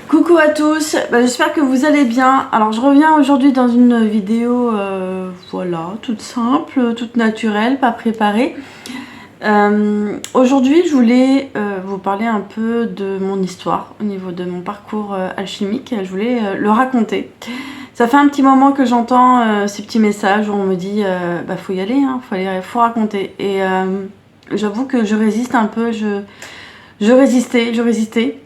Coucou à tous, j'espère que vous allez bien. Alors je reviens aujourd'hui dans une vidéo voilà, toute simple, toute naturelle, pas préparée. Aujourd'hui je voulais vous parler un peu de mon histoire au niveau de mon parcours alchimique. Je voulais le raconter. Ça fait un petit moment que j'entends ces petits messages où on me dit faut y aller, hein, faut raconter. Et j'avoue que je résiste un peu, je résistais.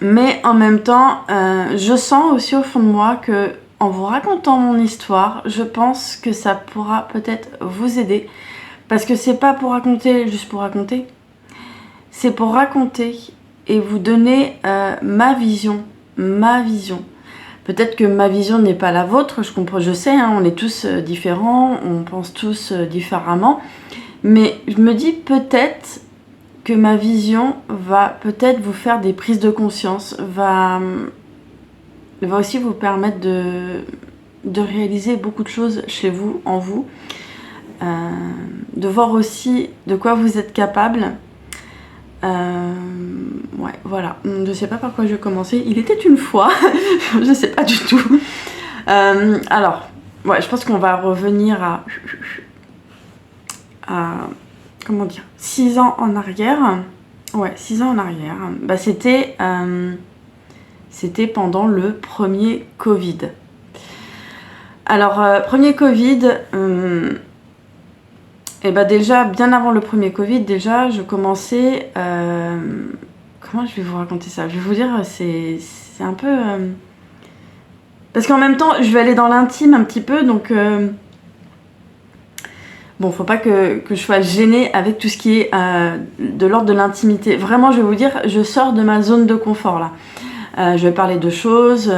Mais en même temps, je sens aussi au fond de moi que, en vous racontant mon histoire, je pense que ça pourra peut-être vous aider. Parce que c'est pas pour raconter juste pour raconter. C'est pour raconter et vous donner ma vision. Peut-être que ma vision n'est pas la vôtre, je sais, hein, on est tous différents, on pense tous différemment. Mais je me dis peut-être que ma vision va peut-être vous faire des prises de conscience, va aussi vous permettre de réaliser beaucoup de choses chez vous, en vous, de voir aussi de quoi vous êtes capable. Ouais, voilà. Je sais pas par quoi je vais commencer. Il était une fois, je sais pas du tout. Alors, ouais, je pense qu'on va revenir à comment dire, 6 ans en arrière. Ouais, 6 ans en arrière. C'était pendant le premier Covid. Alors, premier Covid, déjà, bien avant le premier Covid, déjà, je commençais... comment je vais vous raconter ça? Je vais vous dire, c'est un peu... parce qu'en même temps, je vais aller dans l'intime un petit peu, donc... Bon, faut pas que je sois gênée avec tout ce qui est de l'ordre de l'intimité. Vraiment, je vais vous dire, je sors de ma zone de confort là. Je vais parler de choses,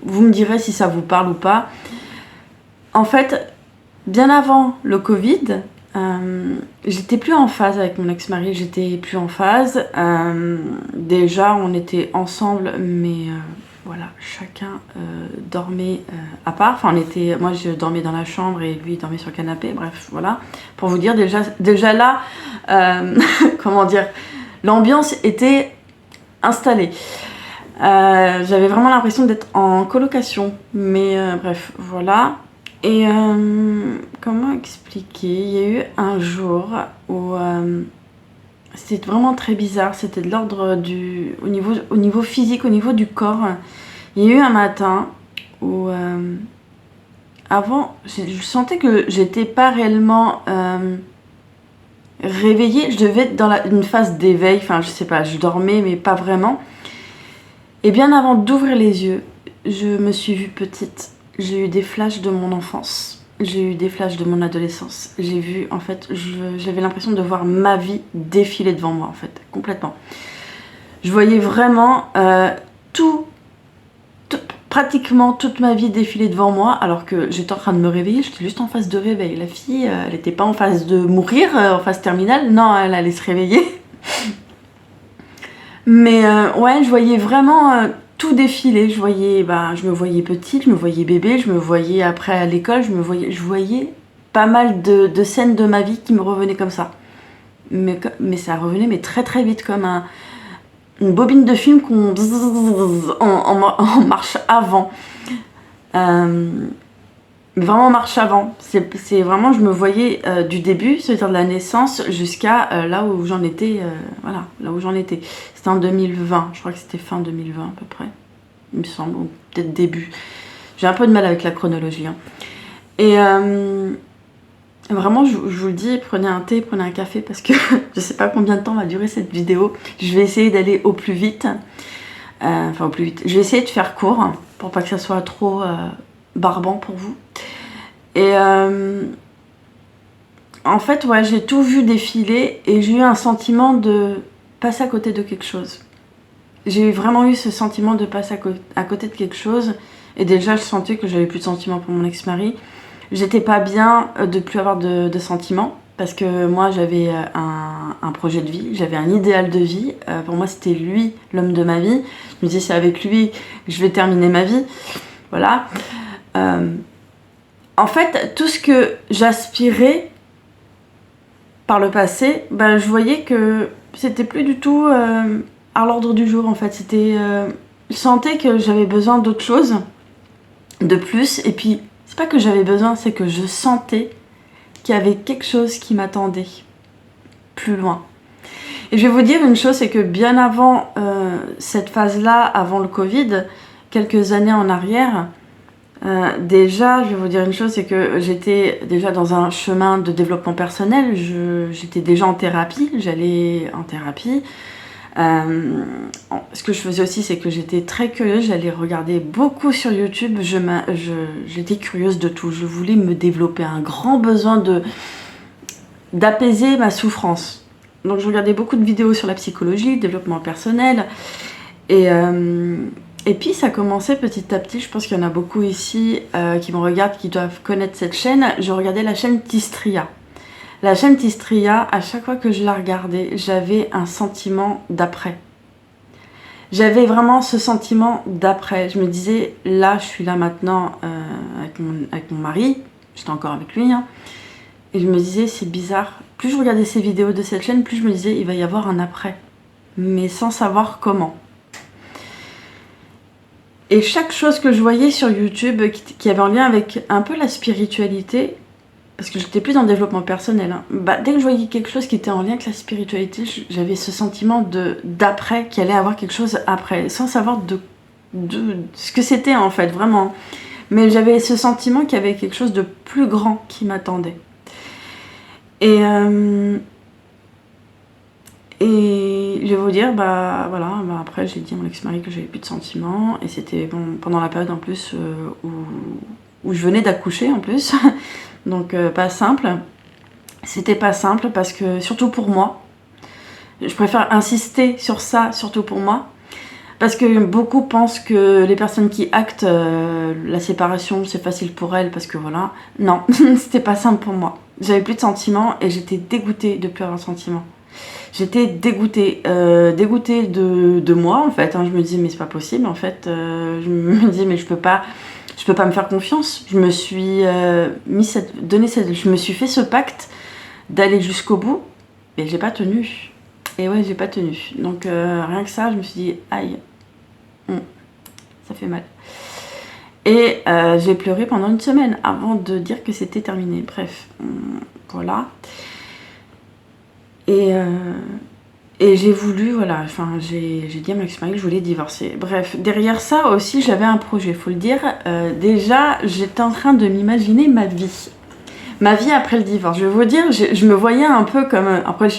vous me direz si ça vous parle ou pas. En fait, bien avant le Covid, j'étais plus en phase avec mon ex-mari, j'étais plus en phase. Déjà, on était ensemble, mais... voilà, chacun dormait à part. Enfin, moi, je dormais dans la chambre et lui, il dormait sur le canapé. Bref, voilà. Pour vous dire, déjà là, comment dire, l'ambiance était installée. J'avais vraiment l'impression d'être en colocation. Mais bref, voilà. Et comment expliquer? Il y a eu un jour où... c'était vraiment très bizarre, c'était de l'ordre au niveau physique, au niveau du corps. Il y a eu un matin où, avant, je sentais que j'étais pas réellement réveillée. Je devais être dans une phase d'éveil, enfin je sais pas, je dormais mais pas vraiment. Et bien avant d'ouvrir les yeux, je me suis vue petite. J'ai eu des flashs de mon enfance. J'ai eu des flashs de mon adolescence. J'ai vu, en fait, j'avais l'impression de voir ma vie défiler devant moi, en fait, complètement. Je voyais vraiment pratiquement toute ma vie défiler devant moi, alors que j'étais en train de me réveiller, j'étais juste en phase de réveil. La fille, elle n'était pas en phase de mourir, en phase terminale, non, elle allait se réveiller. Mais ouais, je voyais vraiment... tout défilé, je me voyais petite, je me voyais bébé, je me voyais après à l'école, je voyais pas mal de scènes de ma vie qui me revenaient comme ça. Mais ça revenait mais très très vite, comme une bobine de film qu'on en marche avant. Vraiment marche avant. C'est vraiment, je me voyais du début, c'est-à-dire de la naissance, jusqu'à là où j'en étais. Voilà, là où j'en étais. C'était en 2020, je crois que c'était fin 2020 à peu près, il me semble, ou peut-être début. J'ai un peu de mal avec la chronologie. Hein. Et vraiment, je vous le dis, prenez un thé, prenez un café, parce que je sais pas combien de temps va durer cette vidéo. Je vais essayer d'aller au plus vite. Enfin, au plus vite. Je vais essayer de faire court, pour pas que ça soit trop barbant pour vous. Et en fait, ouais, j'ai tout vu défiler et j'ai eu un sentiment de passer à côté de quelque chose. J'ai vraiment eu ce sentiment de passer à côté de quelque chose. Et déjà, je sentais que j'avais plus de sentiments pour mon ex-mari. J'étais pas bien de plus avoir de sentiments. Parce que moi, j'avais un projet de vie, j'avais un idéal de vie. Pour moi, c'était lui, l'homme de ma vie. Je me disais, c'est avec lui que je vais terminer ma vie. Voilà. En fait, tout ce que j'aspirais par le passé, je voyais que c'était plus du tout à l'ordre du jour. En fait, c'était je sentais que j'avais besoin d'autre chose, de plus. Et puis, c'est pas que j'avais besoin, c'est que je sentais qu'il y avait quelque chose qui m'attendait plus loin. Et je vais vous dire une chose, c'est que bien avant cette phase-là, avant le Covid, quelques années en arrière, déjà, je vais vous dire une chose, c'est que j'étais déjà dans un chemin de développement personnel, j'étais déjà en thérapie, j'allais en thérapie. Ce que je faisais aussi, c'est que j'étais très curieuse, j'allais regarder beaucoup sur YouTube, j'étais curieuse de tout, je voulais me développer, un grand besoin d'apaiser ma souffrance. Donc je regardais beaucoup de vidéos sur la psychologie, le développement personnel, et puis ça commençait petit à petit. Je pense qu'il y en a beaucoup ici qui me regardent, qui doivent connaître cette chaîne. Je regardais la chaîne Tistria. La chaîne Tistria, à chaque fois que je la regardais, j'avais un sentiment d'après. J'avais vraiment ce sentiment d'après. Je me disais, là, je suis là maintenant avec mon mari, j'étais encore avec lui, hein, et je me disais, c'est bizarre. Plus je regardais ces vidéos de cette chaîne, plus je me disais, il va y avoir un après, mais sans savoir comment. Et chaque chose que je voyais sur YouTube qui avait en lien avec un peu la spiritualité, parce que j'étais plus dans le développement personnel, hein, dès que je voyais quelque chose qui était en lien avec la spiritualité, j'avais ce sentiment d'après, qu'il allait avoir quelque chose après, sans savoir de ce que c'était en fait, vraiment. Mais j'avais ce sentiment qu'il y avait quelque chose de plus grand qui m'attendait. Et je vais vous dire, voilà, après j'ai dit à mon ex-mari que j'avais plus de sentiments, et c'était bon, pendant la période en plus où je venais d'accoucher en plus, donc pas simple. C'était pas simple parce que, surtout pour moi, je préfère insister sur ça, surtout pour moi, parce que beaucoup pensent que les personnes qui actent la séparation, c'est facile pour elles, parce que voilà, non, c'était pas simple pour moi. J'avais plus de sentiments et j'étais dégoûtée de plus avoir de sentiments. J'étais dégoûtée, de moi en fait, hein. Je me disais mais c'est pas possible en fait, je me disais mais je peux pas me faire confiance. Je me suis je me suis fait ce pacte d'aller jusqu'au bout et j'ai pas tenu. Et ouais, j'ai pas tenu. Donc rien que ça, je me suis dit aïe, ça fait mal. Et j'ai pleuré pendant une semaine avant de dire que c'était terminé. Bref, voilà. Et j'ai voulu, voilà, enfin, j'ai dit à mon ex-mari que je voulais divorcer. Bref, derrière ça aussi, j'avais un projet, faut le dire. Déjà, j'étais en train de m'imaginer ma vie. Ma vie après le divorce. Je vais vous dire, je me voyais un peu comme... Après,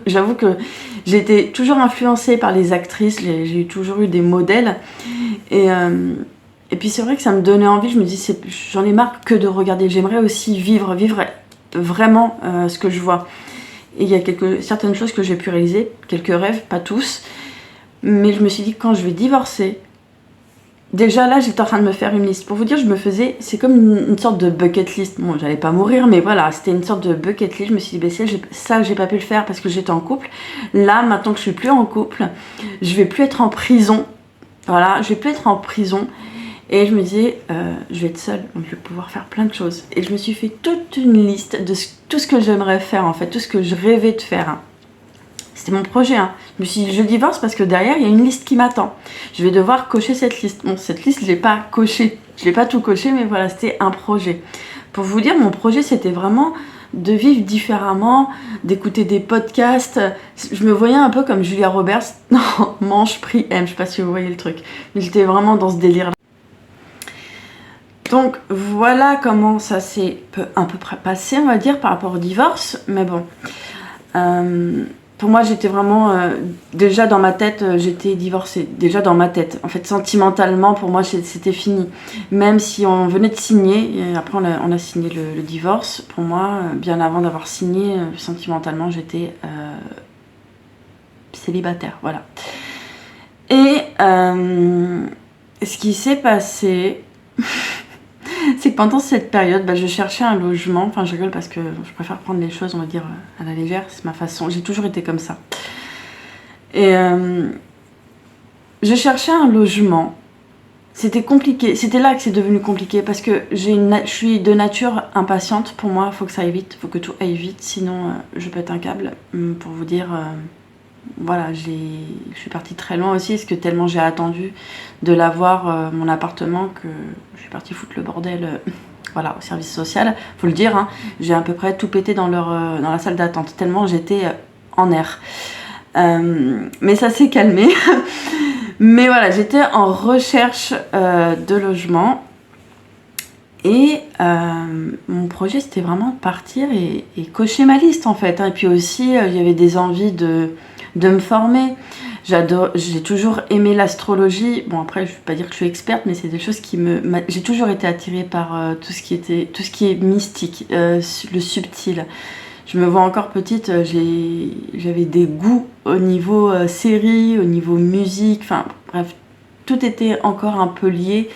j'avoue que j'étais toujours influencée par les actrices, j'ai toujours eu des modèles. Et puis c'est vrai que ça me donnait envie, je me dis, j'en ai marre que de regarder. J'aimerais aussi vivre vraiment ce que je vois. Et il y a certaines choses que j'ai pu réaliser, quelques rêves, pas tous. Mais je me suis dit, quand je vais divorcer, déjà là, j'étais en train de me faire une liste. Pour vous dire, c'est comme une sorte de bucket list. Bon, j'allais pas mourir, mais voilà, c'était une sorte de bucket list. Je me suis dit, ça, j'ai pas pu le faire parce que j'étais en couple. Là, maintenant que je suis plus en couple, je vais plus être en prison. Voilà, je vais plus être en prison. Et je me disais, je vais être seule, donc je vais pouvoir faire plein de choses. Et je me suis fait toute une liste de tout ce que j'aimerais faire, en fait, tout ce que je rêvais de faire. C'était mon projet. Hein. Je me suis dit, je divorce parce que derrière, il y a une liste qui m'attend. Je vais devoir cocher cette liste. Bon, cette liste, je l'ai pas cochée. Je l'ai pas tout coché, mais voilà, c'était un projet. Pour vous dire, mon projet, c'était vraiment de vivre différemment, d'écouter des podcasts. Je me voyais un peu comme Julia Roberts dans Mange, Prie, Aime. Je sais pas si vous voyez le truc. Mais j'étais vraiment dans ce délire-là. Donc voilà comment ça s'est à peu près passé, on va dire, par rapport au divorce. Mais bon, pour moi, j'étais vraiment... déjà dans ma tête, j'étais divorcée. Déjà dans ma tête. En fait, sentimentalement, pour moi, c'était fini. Même si on venait de signer, et après on a signé le divorce. Pour moi, bien avant d'avoir signé, sentimentalement, j'étais célibataire. Voilà. Et ce qui s'est passé... c'est que pendant cette période, je cherchais un logement. Enfin, je rigole parce que je préfère prendre les choses, on va dire, à la légère. C'est ma façon. J'ai toujours été comme ça. Et je cherchais un logement. C'était compliqué. C'était là que c'est devenu compliqué parce que je suis de nature impatiente. Pour moi, il faut que ça aille vite. Il faut que tout aille vite. Sinon, je pète un câble. Pour vous dire, voilà, je suis partie très loin aussi, parce que tellement j'ai attendu de l'avoir, mon appartement, que je suis partie foutre le bordel voilà, au service social, faut le dire, hein. J'ai à peu près tout pété dans la salle d'attente, tellement j'étais en air. Mais ça s'est calmé. Mais voilà, j'étais en recherche de logement. Et mon projet, c'était vraiment de partir et cocher ma liste, en fait, hein. Et puis aussi, il y avait des envies de me former. J'ai toujours aimé l'astrologie. Bon, après, je ne vais pas dire que je suis experte, mais c'est des choses j'ai toujours été attirée par tout ce qui est mystique, le subtil. Je me vois encore petite, j'avais des goûts au niveau série, au niveau musique, enfin bref, tout était encore un peu lié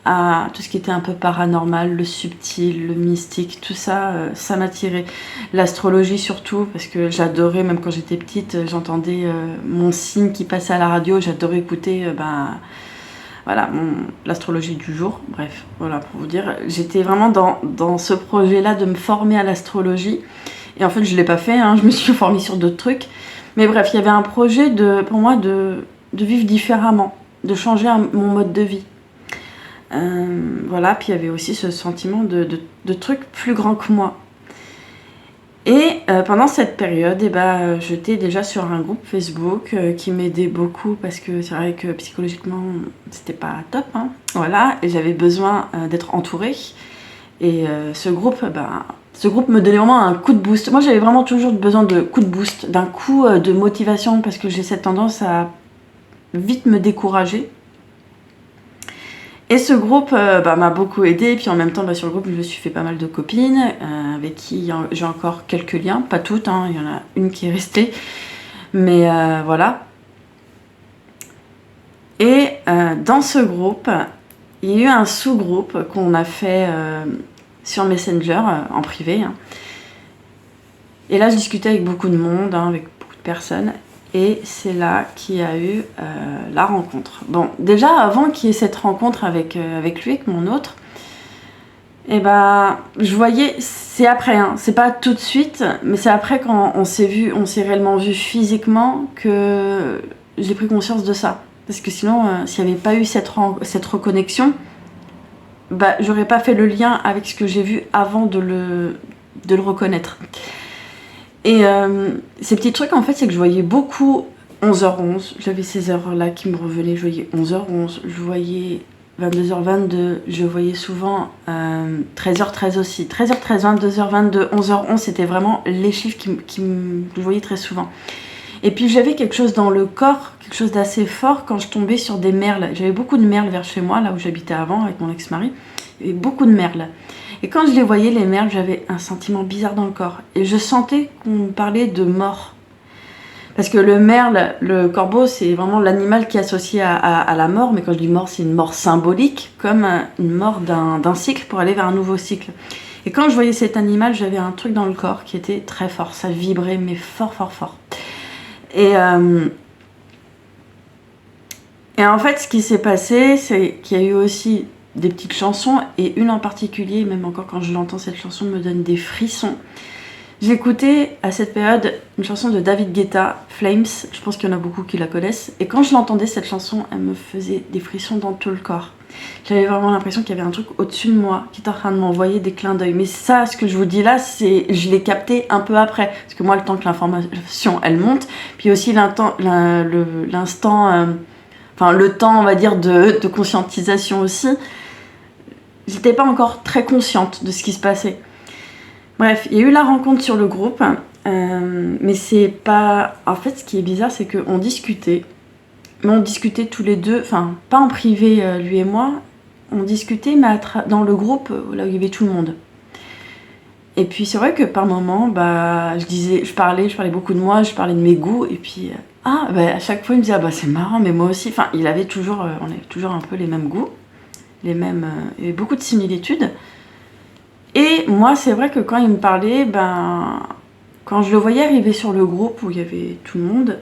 à tout ce qui était un peu paranormal, le subtil, le mystique, tout ça, ça m'attirait. L'astrologie surtout, parce que j'adorais, même quand j'étais petite, j'entendais mon signe qui passait à la radio, j'adorais écouter voilà, l'astrologie du jour. Bref, voilà, pour vous dire, j'étais vraiment dans ce projet-là de me former à l'astrologie. Et en fait, je ne l'ai pas fait, hein, je me suis formée sur d'autres trucs. Mais bref, il y avait un projet pour moi de vivre différemment, de changer mon mode de vie. Voilà, puis il y avait aussi ce sentiment de trucs plus grands que moi. Et pendant cette période, j'étais déjà sur un groupe Facebook qui m'aidait beaucoup, parce que c'est vrai que psychologiquement, c'était pas top, hein. Voilà, et j'avais besoin d'être entourée. Et ce groupe me donnait vraiment un coup de boost. Moi, j'avais vraiment toujours besoin de coup de boost, d'un coup de motivation, parce que j'ai cette tendance à vite me décourager. Et ce groupe m'a beaucoup aidée. Et puis en même temps, sur le groupe, je me suis fait pas mal de copines avec qui j'ai encore quelques liens. Pas toutes, hein, il y en a une qui est restée. Mais voilà. Et dans ce groupe, il y a eu un sous-groupe qu'on a fait sur Messenger, en privé. Hein. Et là, je discutais avec beaucoup de monde, hein, avec beaucoup de personnes. Et c'est là qu'il y a eu la rencontre. Bon, déjà, avant qu'il y ait cette rencontre avec lui, avec mon autre, je voyais, c'est après, hein, c'est pas tout de suite, mais c'est après quand on s'est réellement vu physiquement, que j'ai pris conscience de ça. Parce que sinon, s'il n'y avait pas eu cette reconnexion, j'aurais pas fait le lien avec ce que j'ai vu avant de le reconnaître. Et ces petits trucs, en fait, c'est que je voyais beaucoup 11h11. J'avais ces heures-là qui me revenaient. Je voyais 11h11, je voyais 22h22, je voyais souvent 13h13 aussi. 13h13, 22h22, 11h11, c'était vraiment les chiffres que je voyais très souvent. Et puis j'avais quelque chose dans le corps, quelque chose d'assez fort quand je tombais sur des merles. J'avais beaucoup de merles vers chez moi, là où j'habitais avant avec mon ex-mari. Il y avait beaucoup de merles. Et quand je les voyais, les merles, j'avais un sentiment bizarre dans le corps. Et je sentais qu'on me parlait de mort. Parce que le merle, le corbeau, c'est vraiment l'animal qui est associé à la mort. Mais quand je dis mort, c'est une mort symbolique, comme une mort d'un cycle pour aller vers un nouveau cycle. Et quand je voyais cet animal, j'avais un truc dans le corps qui était très fort. Ça vibrait, mais fort, fort, fort. Et en fait, ce qui s'est passé, c'est qu'il y a eu aussi des petites chansons, et une en particulier, même encore quand je l'entends, cette chanson me donne des frissons. J'écoutais à cette période une chanson de David Guetta, Flames, je pense qu'il y en a beaucoup qui la connaissent, et quand je l'entendais, cette chanson, elle me faisait des frissons dans tout le corps. J'avais vraiment l'impression qu'il y avait un truc au-dessus de moi qui était en train de m'envoyer des clins d'œil. Mais ça, ce que je vous dis là, je l'ai capté un peu après, parce que moi, le temps que l'information, elle monte, puis aussi le temps, on va dire, de conscientisation aussi, j'étais pas encore très consciente de ce qui se passait. Bref, il y a eu la rencontre sur le groupe, mais c'est pas... En fait, ce qui est bizarre, c'est qu'on discutait, mais on discutait tous les deux, enfin, pas en privé, lui et moi, on discutait, mais dans le groupe, là où il y avait tout le monde. Et puis c'est vrai que par moments, je parlais beaucoup de moi, je parlais de mes goûts, et puis à chaque fois il me disait c'est marrant, mais moi aussi. Enfin, on avait toujours un peu les mêmes goûts, il y avait beaucoup de similitudes. Et moi, c'est vrai que quand il me parlait, quand je le voyais arriver sur le groupe où il y avait tout le monde,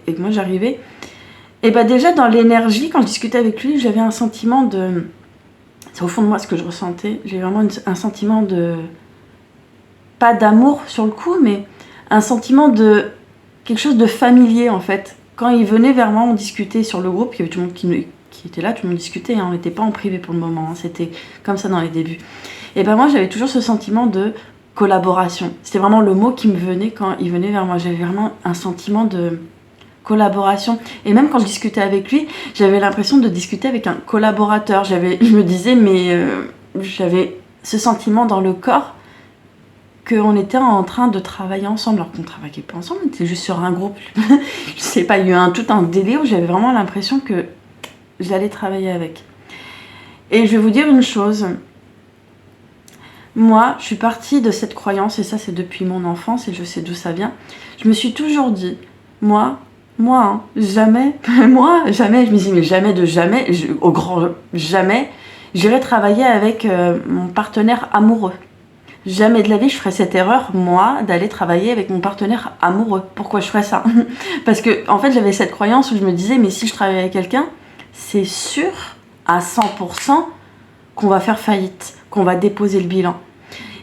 et que moi j'arrivais, et déjà dans l'énergie, quand je discutais avec lui, j'avais un sentiment de... C'est au fond de moi ce que je ressentais, j'ai vraiment un sentiment de... Pas d'amour sur le coup, mais un sentiment de quelque chose de familier en fait. Quand il venait vers moi, on discutait sur le groupe, il y avait tout le monde qui était là, tout le monde discutait, hein, on n'était pas en privé pour le moment, hein, c'était comme ça dans les débuts. Et ben moi j'avais toujours ce sentiment de collaboration. C'était vraiment le mot qui me venait quand il venait vers moi. J'avais vraiment un sentiment de collaboration. Et même quand je discutais avec lui, j'avais l'impression de discuter avec un collaborateur. Je me disais, mais j'avais ce sentiment dans le corps qu'on était en train de travailler ensemble, alors qu'on ne travaillait pas ensemble, on était juste sur un groupe. Je sais pas, il y a eu tout un délire où j'avais vraiment l'impression que j'allais travailler avec. Et je vais vous dire une chose. Moi, je suis partie de cette croyance, et ça c'est depuis mon enfance, et je sais d'où ça vient. Je me suis toujours dit, jamais, je me dis, mais jamais de jamais, au grand jamais, j'irai travailler avec mon partenaire amoureux. Jamais de la vie je ferais cette erreur, moi, d'aller travailler avec mon partenaire amoureux. Pourquoi je ferais ça? Parce que, en fait, j'avais cette croyance où je me disais, mais si je travaille avec quelqu'un, c'est sûr, à 100%, qu'on va faire faillite, qu'on va déposer le bilan.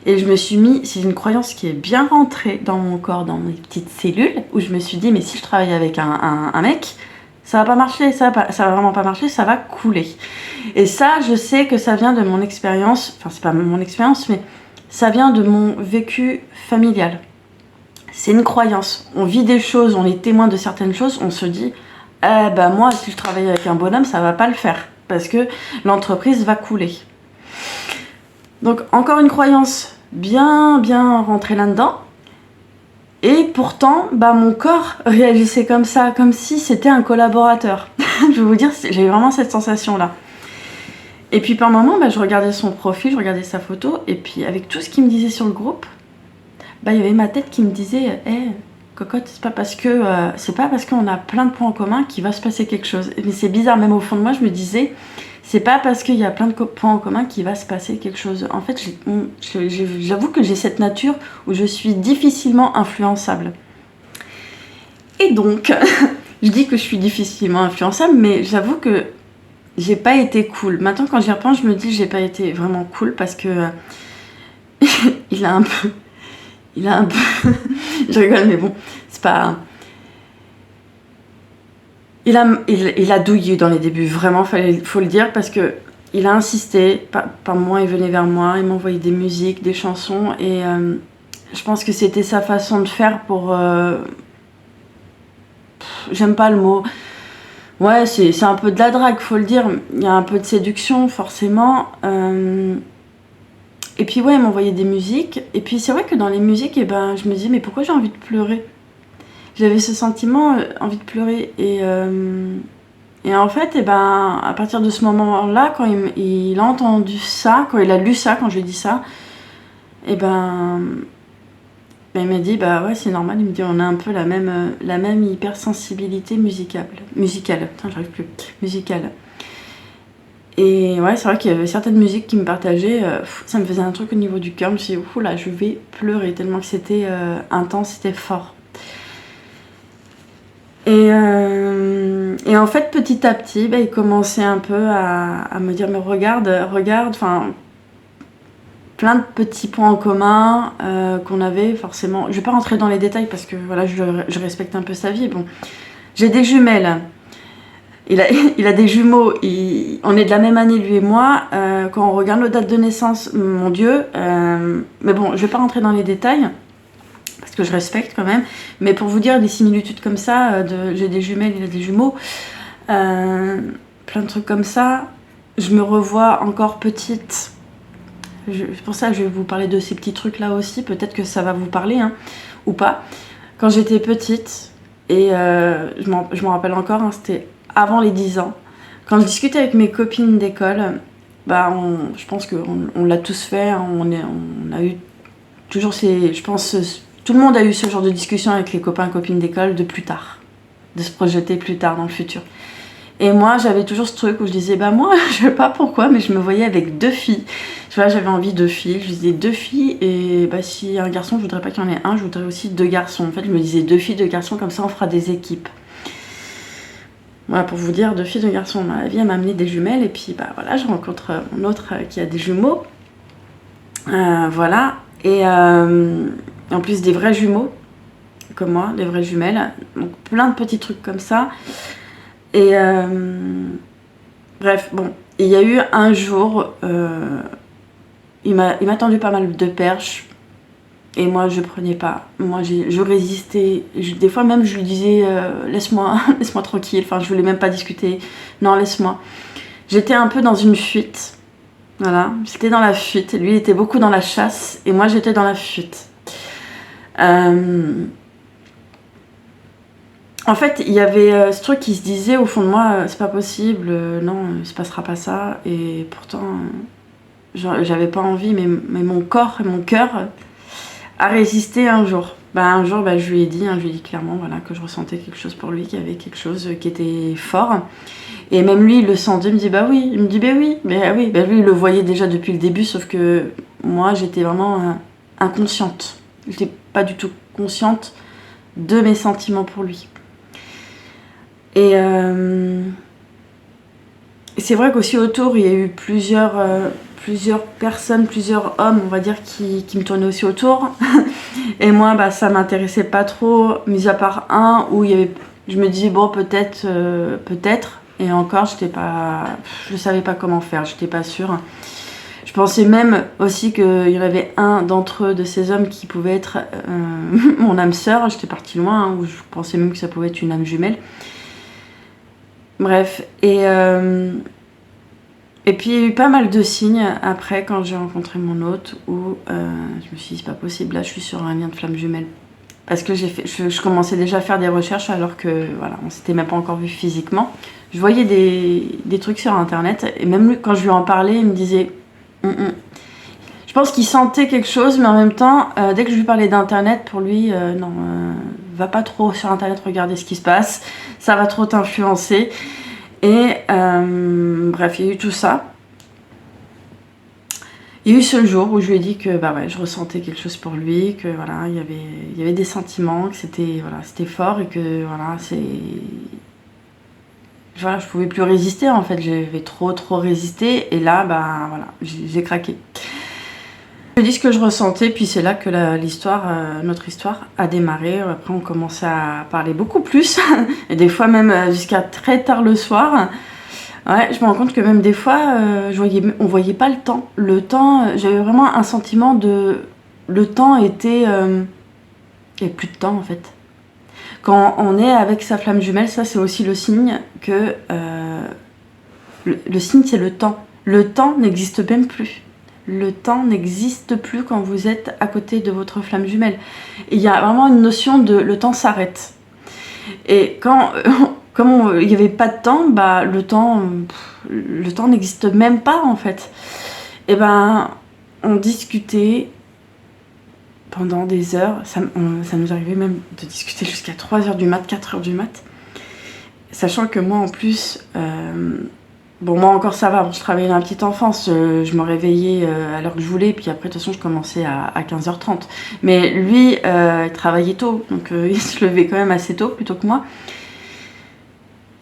Et je me suis mis, c'est une croyance qui est bien rentrée dans mon corps, dans mes petites cellules, où je me suis dit, mais si je travaille avec un mec, ça va pas marcher, ça va vraiment pas marcher, ça va couler. Et ça, je sais que ça vient de mon expérience, enfin c'est pas mon expérience, mais ça vient de mon vécu familial. C'est une croyance. On vit des choses, on est témoin de certaines choses, on se dit, moi, si je travaille avec un bonhomme, ça va pas le faire, parce que l'entreprise va couler. Donc, encore une croyance bien rentrée là-dedans. Et pourtant, mon corps réagissait comme ça, comme si c'était un collaborateur. Je vais vous dire, j'ai vraiment cette sensation-là. Et puis par moment, je regardais son profil, je regardais sa photo, et puis avec tout ce qu'il me disait sur le groupe, il y avait ma tête qui me disait, cocotte, c'est pas parce qu'on a plein de points en commun qu'il va se passer quelque chose. Mais c'est bizarre, même au fond de moi, je me disais, c'est pas parce qu'il y a plein de points en commun qu'il va se passer quelque chose. En fait, j'avoue que j'ai cette nature où je suis difficilement influençable. Et donc, je dis que je suis difficilement influençable, mais j'avoue que j'ai pas été cool. Maintenant, quand j'y repense, je me dis que j'ai pas été vraiment cool parce que il a un peu, je rigole, mais bon, c'est pas. Il a douillé dans les débuts, vraiment, faut le dire, parce que il a insisté. Par moment, il venait vers moi, il m'envoyait des musiques, des chansons, et je pense que c'était sa façon de faire pour. J'aime pas le mot. Ouais, c'est un peu de la drague, faut le dire. Il y a un peu de séduction, forcément. Et puis, ouais, il m'envoyait des musiques. Et puis, c'est vrai que dans les musiques, je me disais, mais pourquoi j'ai envie de pleurer? J'avais ce sentiment, envie de pleurer. Et en fait, à partir de ce moment-là, quand il a entendu ça, quand il a lu ça, quand je lui ai dit ça, il m'a dit, ouais, c'est normal. Il me dit, on a un peu la même hypersensibilité musicale. Putain, j'arrive plus. Musicale. Et ouais, c'est vrai qu'il y avait certaines musiques qui me partageaient. Ça me faisait un truc au niveau du cœur. Je me suis dit, là, je vais pleurer tellement que c'était intense, c'était fort. Et en fait, petit à petit, il commençait un peu à me dire, mais regarde, enfin, plein de petits points en commun qu'on avait forcément. Je vais pas rentrer dans les détails parce que voilà, je respecte un peu sa vie. Bon, j'ai des jumelles. Il a des jumeaux. On est de la même année, lui et moi. Quand on regarde nos dates de naissance, mon Dieu. Mais bon, je vais pas rentrer dans les détails parce que je respecte quand même. Mais pour vous dire des similitudes comme ça, j'ai des jumelles, il a des jumeaux. Plein de trucs comme ça. Je me revois encore petite. C'est pour ça que je vais vous parler de ces petits trucs là aussi, peut-être que ça va vous parler, hein, ou pas. Quand j'étais petite, et je m'en rappelle encore, hein, c'était avant les 10 ans, quand je discutais avec mes copines d'école, je pense qu'on l'a tous fait, hein, on a eu toujours je pense, tout le monde a eu ce genre de discussion avec les copains et copines d'école de plus tard, de se projeter plus tard dans le futur. Et moi, j'avais toujours ce truc où je disais, moi, je sais pas pourquoi, mais je me voyais avec 2 filles. Tu vois, j'avais envie de filles, je disais 2 filles, et s'il y a un garçon, je voudrais pas qu'il y en ait un, je voudrais aussi 2 garçons. En fait, je me disais 2 filles, 2 garçons, comme ça on fera des équipes. Voilà, pour vous dire, 2 filles, 2 garçons. Ma vie, elle m'a amené des jumelles, et puis voilà, je rencontre mon autre qui a des jumeaux. Voilà, et en plus des vrais jumeaux. comme moi, des vraies jumelles. Donc plein de petits trucs comme ça. Et bref, bon, il y a eu un jour, il m'a tendu pas mal de perches. Et moi, je prenais pas. Moi, je résistais. Des fois, même, je lui disais laisse-moi laisse-moi tranquille. Enfin, je voulais même pas discuter. Non, laisse-moi. J'étais un peu dans une fuite. Voilà, j'étais dans la fuite. Lui, il était beaucoup dans la chasse. Et moi, j'étais dans la fuite. En fait, il y avait ce truc qui se disait au fond de moi c'est pas possible, non, il se passera pas ça. Et pourtant, j'avais pas envie, mais mon corps et mon cœur a résisté un jour. Un jour, je lui ai dit clairement voilà, que je ressentais quelque chose pour lui, qu'il y avait quelque chose qui était fort. Et même lui, il le sentait, il me dit bah oui. Il me dit bah oui, lui, il le voyait déjà depuis le début, sauf que moi, j'étais vraiment inconsciente. J'étais pas du tout consciente de mes sentiments pour lui. Et c'est vrai qu'aussi autour, il y a eu plusieurs personnes, plusieurs hommes, on va dire, qui me tournaient aussi autour. Et moi, ça m'intéressait pas trop, mis à part un où je me disais, bon, peut-être. Et encore, je savais pas comment faire, j'étais pas sûre. Je pensais même aussi qu'il y en avait un d'entre eux, de ces hommes, qui pouvait être mon âme sœur. J'étais partie loin, où je pensais même que ça pouvait être une âme jumelle. Bref, et puis il y a eu pas mal de signes après quand j'ai rencontré mon hôte où je me suis dit c'est pas possible, là je suis sur un lien de flamme jumelle. Parce que je commençais déjà à faire des recherches alors que voilà, on s'était même pas encore vu physiquement. Je voyais des trucs sur internet et même lui, quand je lui en parlais, il me disait Je pense qu'il sentait quelque chose, mais en même temps, dès que je lui parlais d'internet, pour lui, non, va pas trop sur internet regarder ce qui se passe, ça va trop t'influencer. Et bref, il y a eu tout ça. Il y a eu ce jour où je lui ai dit que je ressentais quelque chose pour lui, que voilà, il y avait des sentiments, que c'était fort et que voilà, je pouvais plus résister en fait, j'avais trop résisté et là voilà, j'ai craqué. Je dis ce que je ressentais, puis c'est là que notre histoire a démarré. Après, on commençait à parler beaucoup plus, et des fois même jusqu'à très tard le soir. Ouais, je me rends compte que même des fois, on voyait pas le temps. Le temps, j'avais vraiment un sentiment de... Le temps était... il n'y avait plus de temps en fait. Quand on est avec sa flamme jumelle, ça c'est aussi le signe que... le signe, c'est le temps. Le temps n'existe même plus. Le temps n'existe plus quand vous êtes à côté de votre flamme jumelle. Il y a vraiment une notion de le temps s'arrête. Et comme il n'y avait pas de temps, le temps n'existe même pas en fait. Et on discutait pendant des heures. Ça nous arrivait même de discuter jusqu'à 3h du mat, 4h du mat. Sachant que moi en plus... moi encore ça va, je travaillais dans la petite enfance, je me réveillais à l'heure que je voulais, puis après de toute façon je commençais à 15h30. Mais lui, il travaillait tôt, donc il se levait quand même assez tôt, plutôt que moi.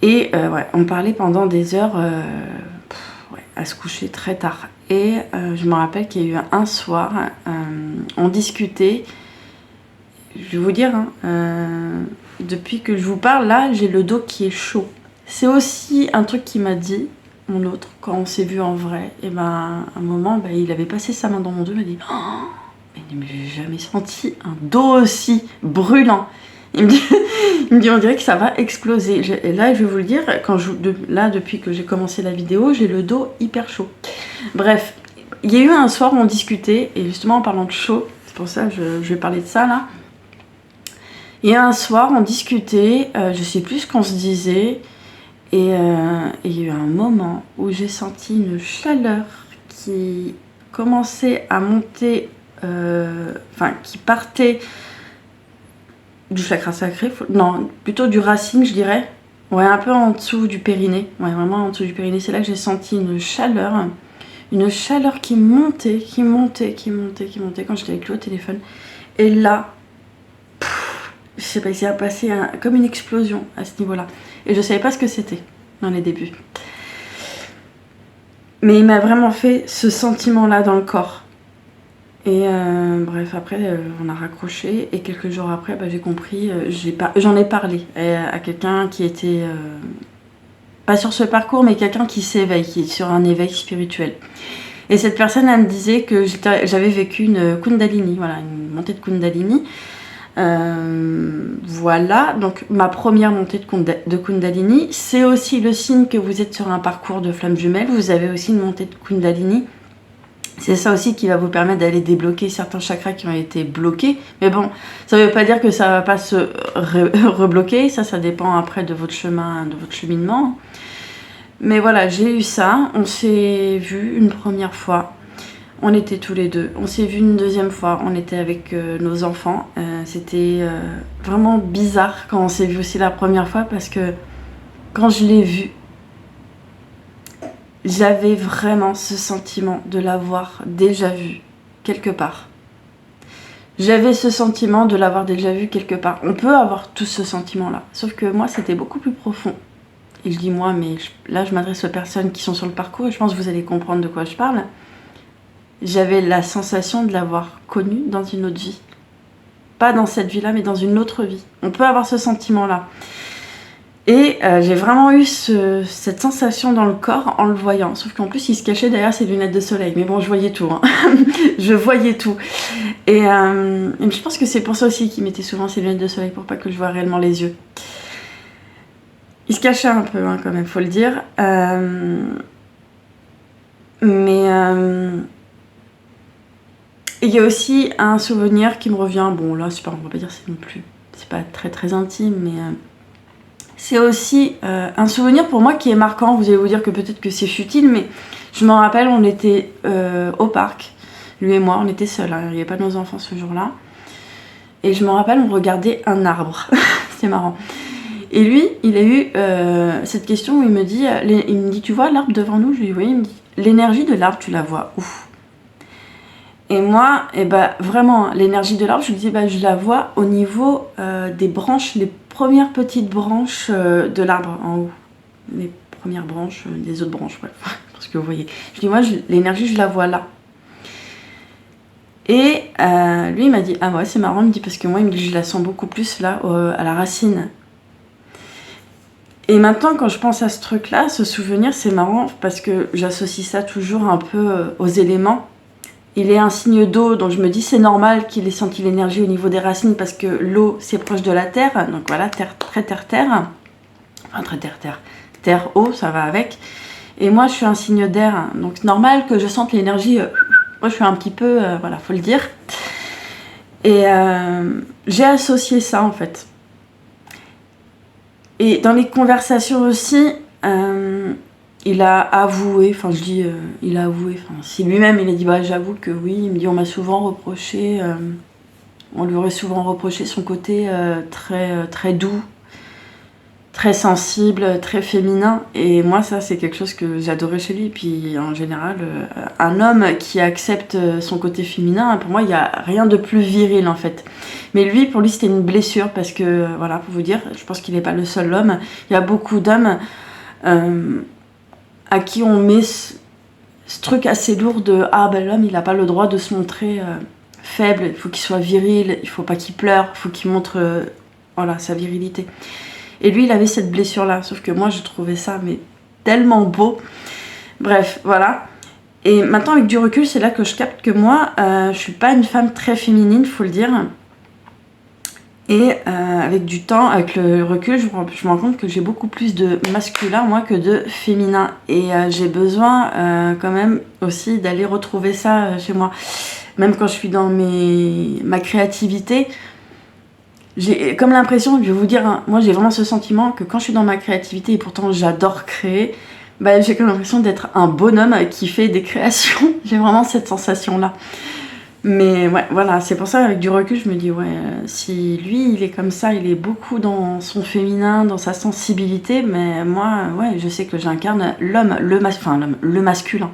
Et on parlait pendant des heures à se coucher très tard. Et je me rappelle qu'il y a eu un soir, on discutait, je vais vous dire, depuis que je vous parle, là j'ai le dos qui est chaud. C'est aussi un truc qu'il m'a dit, mon autre, quand on s'est vu en vrai, et à un moment, il avait passé sa main dans mon dos, il m'a dit mais j'ai jamais senti un dos aussi brûlant. Il me dit on dirait que ça va exploser. Et là, je vais vous le dire, depuis que j'ai commencé la vidéo, j'ai le dos hyper chaud. Bref, il y a eu un soir où on discutait, et justement en parlant de chaud, c'est pour ça que je vais parler de ça là. Il y a un soir, on discutait, je sais plus ce qu'on se disait. Et il y a eu un moment où j'ai senti une chaleur qui commençait à monter, qui partait du chakra sacré, non, plutôt du racine, je dirais. Ouais, un peu en dessous du périnée. Ouais, vraiment en dessous du périnée. C'est là que j'ai senti une chaleur qui montait quand j'étais avec lui au téléphone. Et là, je sais pas, il s'est passé comme une explosion à ce niveau-là. Et je savais pas ce que c'était dans les débuts. Mais il m'a vraiment fait ce sentiment-là dans le corps. Et bref, après, on a raccroché. Et quelques jours après, bah, j'ai compris, j'en ai parlé à quelqu'un qui était, pas sur ce parcours, mais quelqu'un qui s'éveille, qui est sur un éveil spirituel. Et cette personne, elle me disait que j'avais vécu une Kundalini, voilà, une montée de Kundalini. Voilà, donc ma première montée de Kundalini, c'est aussi le signe que vous êtes sur un parcours de flamme jumelle, vous avez aussi une montée de Kundalini. C'est ça aussi qui va vous permettre d'aller débloquer certains chakras qui ont été bloqués. Mais bon, ça ne veut pas dire que ça ne va pas se rebloquer, ça dépend après de votre chemin, de votre cheminement. Mais voilà, j'ai eu ça, on s'est vu une première fois. On était tous les deux. On s'est vu une deuxième fois. On était avec nos enfants. C'était vraiment bizarre quand on s'est vu aussi la première fois parce que quand je l'ai vu, j'avais vraiment ce sentiment de l'avoir déjà vu quelque part. J'avais ce sentiment de l'avoir déjà vu quelque part. On peut avoir tout ce sentiment-là. Sauf que moi, c'était beaucoup plus profond. Et je dis moi, mais là, je m'adresse aux personnes qui sont sur le parcours et je pense que vous allez comprendre de quoi je parle. J'avais la sensation de l'avoir connu dans une autre vie. Pas dans cette vie-là, mais dans une autre vie. On peut avoir ce sentiment-là. Et j'ai vraiment eu cette sensation dans le corps en le voyant. Sauf qu'en plus, il se cachait derrière ses lunettes de soleil. Mais bon, je voyais tout. Hein. Je voyais tout. Et je pense que c'est pour ça aussi qu'il mettait souvent ses lunettes de soleil, pour pas que je voie réellement les yeux. Il se cachait un peu, hein, quand même, faut le dire. Il y a aussi un souvenir qui me revient, bon là c'est pas, on va pas dire c'est non plus, c'est pas très très intime, mais c'est aussi un souvenir pour moi qui est marquant. Vous allez vous dire que peut-être que c'est futile, mais je m'en rappelle, on était au parc, lui et moi, on était seuls, hein, il n'y avait pas nos enfants ce jour-là. Et je m'en rappelle, on regardait un arbre, c'est marrant. Et lui, il a eu cette question où il me dit, tu vois l'arbre devant nous? Je lui dis oui, il me dit, l'énergie de l'arbre, tu la vois où? Et moi, vraiment, l'énergie de l'arbre, je lui dis, je la vois au niveau des branches, les premières petites branches de l'arbre en haut. Les premières branches des autres branches, bref, parce que vous voyez. Je dis, moi, l'énergie, je la vois là. Et lui, il m'a dit, ah ouais, c'est marrant, il me dit, parce que moi, il me dit, je la sens beaucoup plus là, à la racine. Et maintenant, quand je pense à ce truc-là, ce souvenir, c'est marrant, parce que j'associe ça toujours un peu aux éléments. Il est un signe d'eau, donc je me dis c'est normal qu'il ait senti l'énergie au niveau des racines parce que l'eau c'est proche de la terre, donc voilà, terre, très terre-terre, enfin très terre-terre, terre-eau, ça va avec. Et moi je suis un signe d'air, donc c'est normal que je sente l'énergie, moi je suis un petit peu, voilà, faut le dire. Et j'ai associé ça en fait. Et dans les conversations aussi, il a avoué, enfin je dis, il a avoué, enfin si lui-même il a dit, j'avoue que oui, il me dit, on m'a souvent reproché, on lui aurait souvent reproché son côté très doux, très sensible, très féminin. Et moi ça c'est quelque chose que j'adorais chez lui. Puis en général, un homme qui accepte son côté féminin, pour moi il n'y a rien de plus viril en fait. Mais lui, pour lui c'était une blessure parce que, voilà, pour vous dire, je pense qu'il n'est pas le seul homme. Il y a beaucoup d'hommes à qui on met ce truc assez lourd de l'homme il n'a pas le droit de se montrer faible, il faut qu'il soit viril, il faut pas qu'il pleure, il faut qu'il montre voilà, sa virilité. Et lui il avait cette blessure là, sauf que moi je trouvais ça mais tellement beau. Bref, voilà. Et maintenant avec du recul, c'est là que je capte que moi je suis pas une femme très féminine, faut le dire. Et avec du temps, avec le recul, je me rends compte que j'ai beaucoup plus de masculin, moi, que de féminin. Et j'ai besoin quand même aussi d'aller retrouver ça chez moi. Même quand je suis dans ma créativité, j'ai comme l'impression, je vais vous dire, hein, moi j'ai vraiment ce sentiment que quand je suis dans ma créativité, et pourtant j'adore créer, j'ai comme l'impression d'être un bonhomme qui fait des créations. J'ai vraiment cette sensation-là. Mais ouais, voilà, c'est pour ça avec du recul, je me dis, si lui, il est comme ça, il est beaucoup dans son féminin, dans sa sensibilité, mais moi, je sais que j'incarne l'homme, le masculin.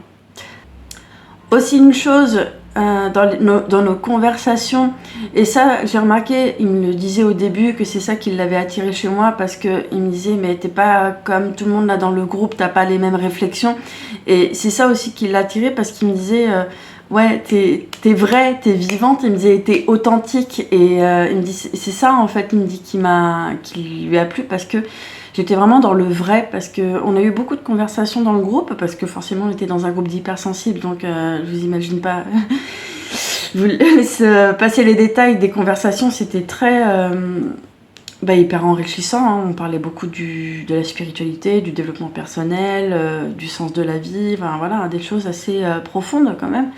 Aussi une chose, dans nos conversations, et ça, j'ai remarqué, il me le disait au début, que c'est ça qui l'avait attiré chez moi, parce qu'il me disait, mais t'es pas comme tout le monde là dans le groupe, t'as pas les mêmes réflexions. Et c'est ça aussi qui l'a attiré, parce qu'il me disait... ouais, t'es vraie, t'es vivante. Il me disait, t'es authentique. Et il me dit, c'est ça en fait, il me dit, qui lui a plu parce que j'étais vraiment dans le vrai. Parce qu'on a eu beaucoup de conversations dans le groupe, parce que forcément on était dans un groupe d'hypersensibles, donc je vous imagine pas. Je vous laisse passer les détails des conversations, c'était très hyper enrichissant, hein. On parlait beaucoup de la spiritualité, du développement personnel, du sens de la vie, enfin, voilà, des choses assez profondes quand même.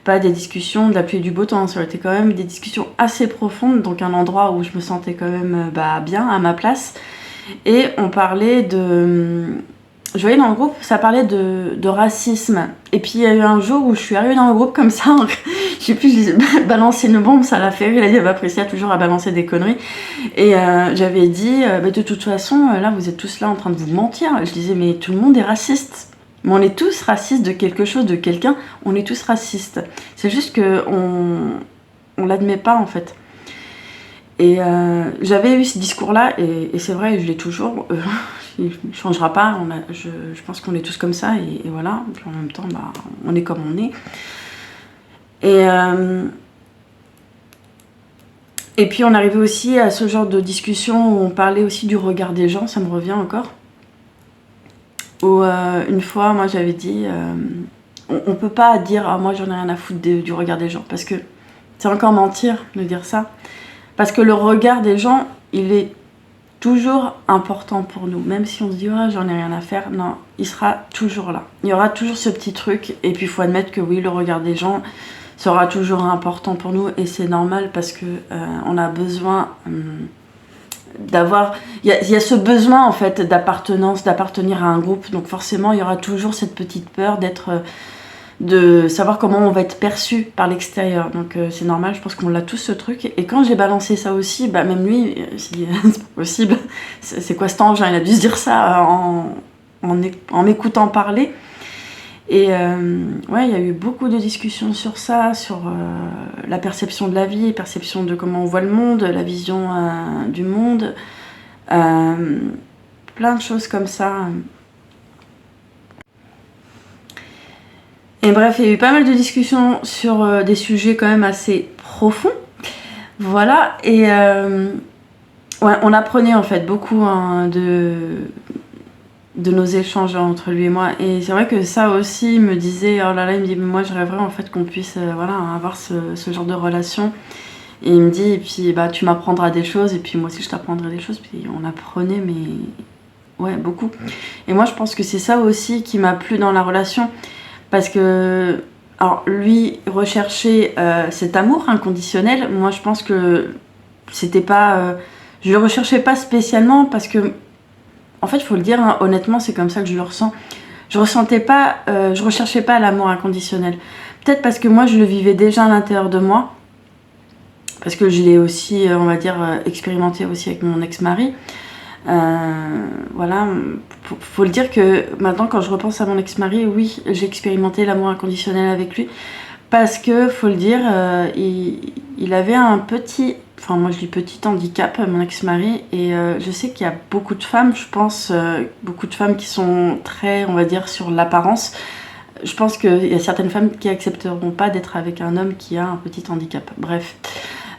Pas des discussions de la pluie et du beau temps, ça aurait été quand même des discussions assez profondes, donc un endroit où je me sentais quand même bien, à ma place. Et on parlait de... Je voyais dans le groupe, ça parlait de racisme. Et puis il y a eu un jour où je suis arrivée dans le groupe comme ça, je sais plus, j'ai balancé une bombe, ça l'a fait rire. Il a dit, Priscilla toujours à balancer des conneries. Et j'avais dit, de toute façon, là vous êtes tous là en train de vous mentir. Je disais, mais tout le monde est raciste. Mais on est tous racistes de quelque chose, de quelqu'un, on est tous racistes. C'est juste qu'on l'admet pas en fait. Et j'avais eu ce discours-là, et c'est vrai, je l'ai toujours. Il ne changera pas. Je pense qu'on est tous comme ça, et voilà. Puis en même temps, on est comme on est. Et puis on arrivait aussi à ce genre de discussion où on parlait aussi du regard des gens, ça me revient encore. Où une fois, moi j'avais dit, on peut pas dire, ah moi j'en ai rien à foutre du regard des gens, parce que c'est encore mentir de dire ça. Parce que le regard des gens, il est toujours important pour nous. Même si on se dit, oh, j'en ai rien à faire, non, il sera toujours là. Il y aura toujours ce petit truc, et puis il faut admettre que oui, le regard des gens sera toujours important pour nous, et c'est normal parce que on a besoin d'avoir... Il y a ce besoin en fait d'appartenance, d'appartenir à un groupe, donc forcément il y aura toujours cette petite peur de savoir comment on va être perçu par l'extérieur. Donc c'est normal, je pense qu'on l'a tous ce truc. Et quand j'ai balancé ça aussi, même lui, c'est pas possible, c'est quoi cet ange, hein, il a dû se dire ça en m'écoutant parler. Et ouais, il y a eu beaucoup de discussions sur ça, sur la perception de la vie, perception de comment on voit le monde, la vision du monde, plein de choses comme ça. Et bref, il y a eu pas mal de discussions sur des sujets quand même assez profonds. Voilà, et ouais, on apprenait en fait beaucoup de nos échanges entre lui et moi. Et c'est vrai que ça aussi, il me disait, oh là là, il me dit, mais moi je rêverais en fait qu'on puisse avoir ce genre de relation. Et il me dit, et puis tu m'apprendras des choses, et puis moi aussi je t'apprendrai des choses. Puis on apprenait, mais ouais, beaucoup. Et moi je pense que c'est ça aussi qui m'a plu dans la relation. Parce que, alors lui recherchait cet amour inconditionnel. Moi je pense que c'était pas... je le recherchais pas spécialement parce que, en fait il faut le dire, hein, honnêtement c'est comme ça que je le ressens. Je recherchais pas l'amour inconditionnel. Peut-être parce que moi je le vivais déjà à l'intérieur de moi. Parce que je l'ai aussi, on va dire, expérimenté aussi avec mon ex-mari. Voilà, faut le dire que maintenant quand je repense à mon ex-mari, oui, j'ai expérimenté l'amour inconditionnel avec lui, parce que faut le dire, il avait un petit, enfin moi je dis petit handicap, mon ex-mari, et je sais qu'il y a beaucoup de femmes, je pense, beaucoup de femmes qui sont très, on va dire, sur l'apparence. Je pense qu'il y a certaines femmes qui accepteront pas d'être avec un homme qui a un petit handicap. Bref.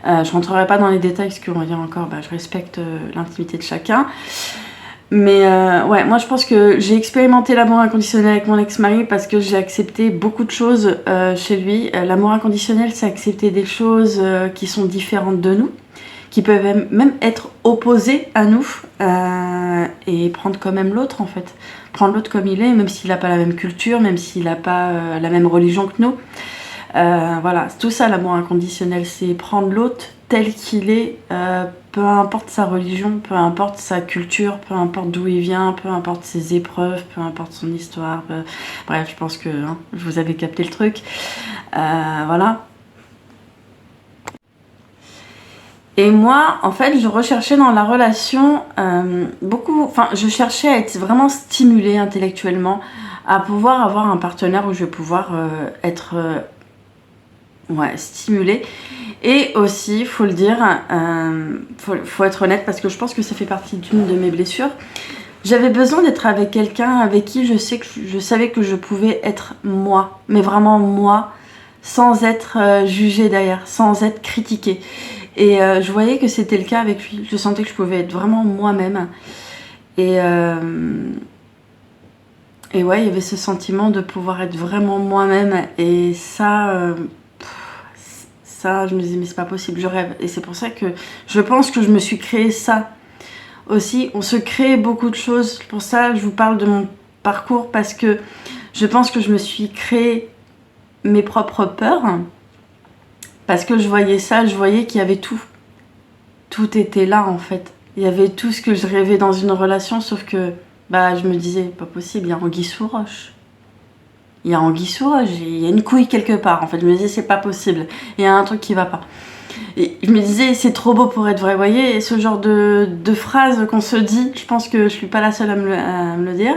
Je rentrerai pas dans les détails parce qu'on va dire encore, je respecte l'intimité de chacun. Mais ouais, moi je pense que j'ai expérimenté l'amour inconditionnel avec mon ex-mari parce que j'ai accepté beaucoup de choses chez lui. L'amour inconditionnel, c'est accepter des choses qui sont différentes de nous, qui peuvent même être opposées à nous, et prendre quand même l'autre en fait. Prendre l'autre comme il est, même s'il n'a pas la même culture, même s'il n'a pas la même religion que nous. Voilà, c'est tout ça l'amour inconditionnel, c'est prendre l'autre tel qu'il est, peu importe sa religion, peu importe sa culture, peu importe d'où il vient, peu importe ses épreuves, peu importe son histoire. Bref, je pense que vous avez capté le truc. Voilà. Et moi, en fait, je recherchais dans la relation je cherchais à être vraiment stimulée intellectuellement, à pouvoir avoir un partenaire où je vais pouvoir être stimulée. Et aussi, faut le dire, faut être honnête, parce que je pense que ça fait partie d'une de mes blessures. J'avais besoin d'être avec quelqu'un avec qui je savais que je pouvais être moi, mais vraiment moi, sans être jugée derrière, sans être critiquée. Et je voyais que c'était le cas avec lui. Je sentais que je pouvais être vraiment moi-même. Et ouais, il y avait ce sentiment de pouvoir être vraiment moi-même. Et ça, ça, je me disais, mais c'est pas possible, je rêve. Et c'est pour ça que je pense que je me suis créé ça aussi. On se crée beaucoup de choses. Pour ça, je vous parle de mon parcours parce que je pense que je me suis créé mes propres peurs. Parce que je voyais ça, je voyais qu'il y avait tout. Tout était là en fait. Il y avait tout ce que je rêvais dans une relation, sauf que bah, je me disais, pas possible, il y a anguille sous roche. Il y a anguille sous roche, il y a une couille quelque part. En fait, je me disais, c'est pas possible. Il y a un truc qui va pas. Et je me disais, c'est trop beau pour être vrai. Vous voyez, ce genre de phrases qu'on se dit, je pense que je suis pas la seule à me le dire.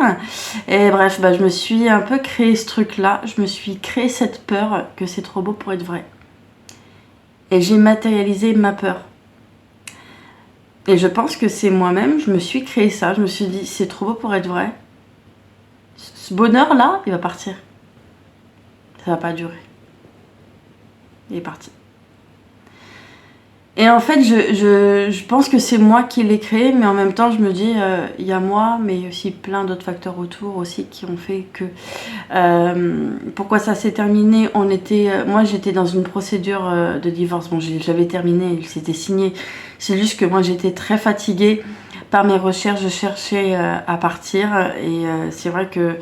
Et bref, bah, je me suis un peu créé ce truc-là. Je me suis créé cette peur que c'est trop beau pour être vrai. Et j'ai matérialisé ma peur. Et je pense que c'est moi-même, je me suis créé ça. Je me suis dit, c'est trop beau pour être vrai. Ce bonheur-là, il va partir. Ça va pas durer. Il est parti. Et en fait, je pense que c'est moi qui l'ai créé, mais en même temps, je me dis, il y a moi, mais il y a aussi plein d'autres facteurs autour aussi qui ont fait que... pourquoi ça s'est terminé? Moi, j'étais dans une procédure de divorce. Bon, j'avais terminé, il s'était signé. C'est juste que moi, j'étais très fatiguée par mes recherches. Je cherchais à partir. Et c'est vrai que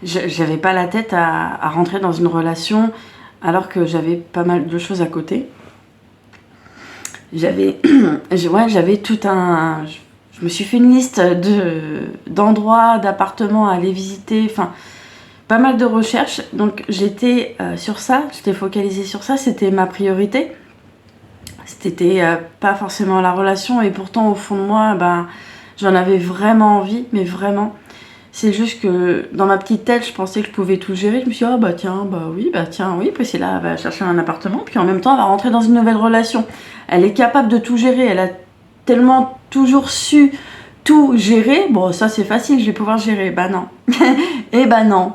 j'avais pas la tête à rentrer dans une relation alors que j'avais pas mal de choses à côté. J'avais tout un... Je me suis fait une liste d'endroits, d'appartements à aller visiter, enfin, pas mal de recherches. Donc j'étais sur ça, j'étais focalisée sur ça, c'était ma priorité. C'était pas forcément la relation, et pourtant au fond de moi, ben, j'en avais vraiment envie, mais vraiment. C'est juste que dans ma petite tête, je pensais que je pouvais tout gérer. Je me suis dit, oh bah tiens, oui, puis c'est là, elle va chercher un appartement, puis en même temps, elle va rentrer dans une nouvelle relation. Elle est capable de tout gérer, elle a tellement toujours su tout gérer. Bon, ça c'est facile, je vais pouvoir gérer. Bah non. Et bah non.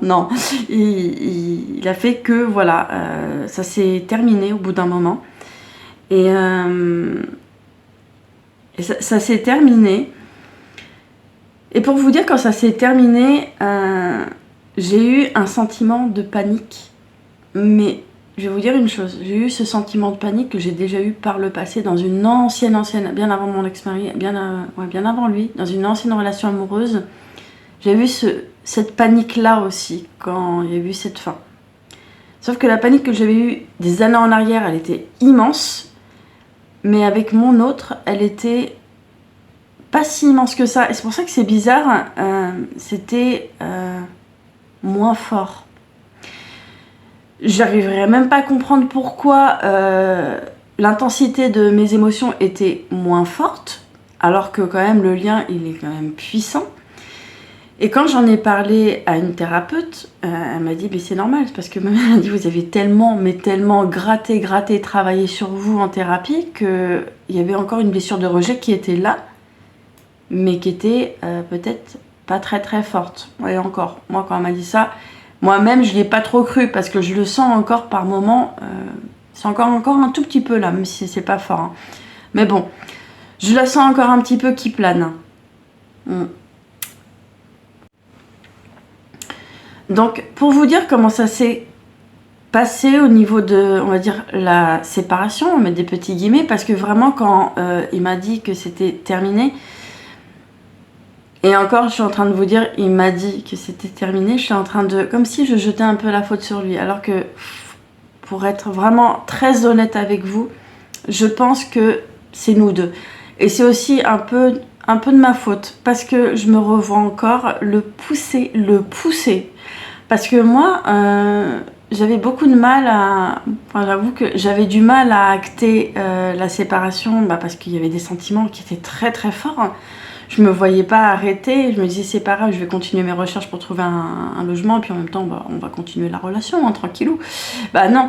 Il a fait que, voilà, ça s'est terminé au bout d'un moment. Et ça s'est terminé. Et pour vous dire, quand ça s'est terminé, j'ai eu un sentiment de panique. Mais je vais vous dire une chose, j'ai eu ce sentiment de panique que j'ai déjà eu par le passé dans une ancienne, bien avant mon expérience, bien avant lui, dans une ancienne relation amoureuse. J'ai eu cette panique-là aussi, quand il y a eu cette fin. Sauf que la panique que j'avais eue des années en arrière, elle était immense. Mais avec mon autre, elle était... pas si immense que ça, et c'est pour ça que c'est bizarre, c'était moins fort. J'arriverais même pas à comprendre pourquoi l'intensité de mes émotions était moins forte, alors que quand même le lien il est quand même puissant. Et quand j'en ai parlé à une thérapeute, elle m'a dit, mais c'est normal, c'est parce que même elle a dit, vous avez tellement gratté, travaillé sur vous en thérapie, qu'il y avait encore une blessure de rejet qui était là, mais qui était peut-être pas très forte. Et encore, moi quand elle m'a dit ça, moi-même je l'ai pas trop cru, parce que je le sens encore par moments, c'est encore un tout petit peu là, même si c'est pas fort. Hein. Mais bon, je la sens encore un petit peu qui plane. Donc pour vous dire comment ça s'est passé au niveau de, on va dire, la séparation, on met des petits guillemets, parce que vraiment quand il m'a dit que c'était terminé, et encore, je suis en train de vous dire, il m'a dit que c'était terminé, je suis en train de... comme si je jetais un peu la faute sur lui. Alors que, pour être vraiment très honnête avec vous, je pense que c'est nous deux. Et c'est aussi un peu de ma faute, parce que je me revois encore le pousser. Parce que moi, j'avais beaucoup de mal à... Enfin, j'avoue que j'avais du mal à acter la séparation, parce qu'il y avait des sentiments qui étaient très forts. Je me voyais pas arrêter, je me disais c'est pas grave, je vais continuer mes recherches pour trouver un logement, et puis en même temps on va continuer la relation, hein, tranquillou. Bah non,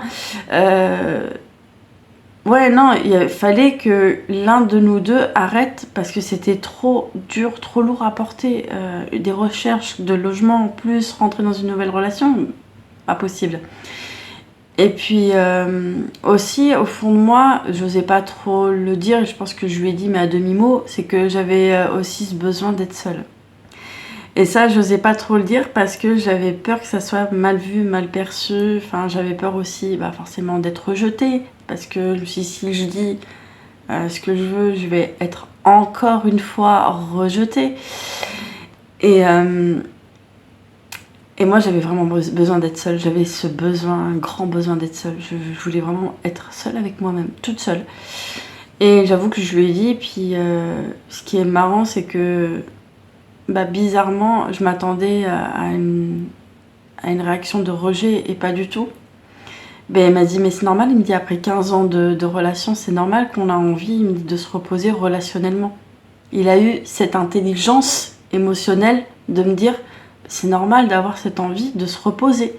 ouais non, il fallait que l'un de nous deux arrête, parce que c'était trop dur, trop lourd à porter, des recherches de logement en plus, rentrer dans une nouvelle relation, pas possible. Et puis aussi, au fond de moi, j'osais pas trop le dire, et je pense que je lui ai dit, mais à demi-mot, c'est que j'avais aussi ce besoin d'être seule. Et ça, j'osais pas trop le dire parce que j'avais peur que ça soit mal vu, mal perçu. Enfin, j'avais peur aussi, forcément, d'être rejetée. Parce que si je dis ce que je veux, je vais être encore une fois rejetée. Et moi, j'avais vraiment besoin d'être seule. J'avais ce besoin, un grand besoin d'être seule. Je voulais vraiment être seule avec moi-même, toute seule. Et j'avoue que je lui ai dit. Et puis, ce qui est marrant, c'est que bizarrement, je m'attendais à une réaction de rejet et pas du tout. Elle m'a dit, mais c'est normal. Il me dit, après 15 ans de relation, c'est normal qu'on a envie, il me dit, de se reposer relationnellement. Il a eu cette intelligence émotionnelle de me dire, c'est normal d'avoir cette envie de se reposer,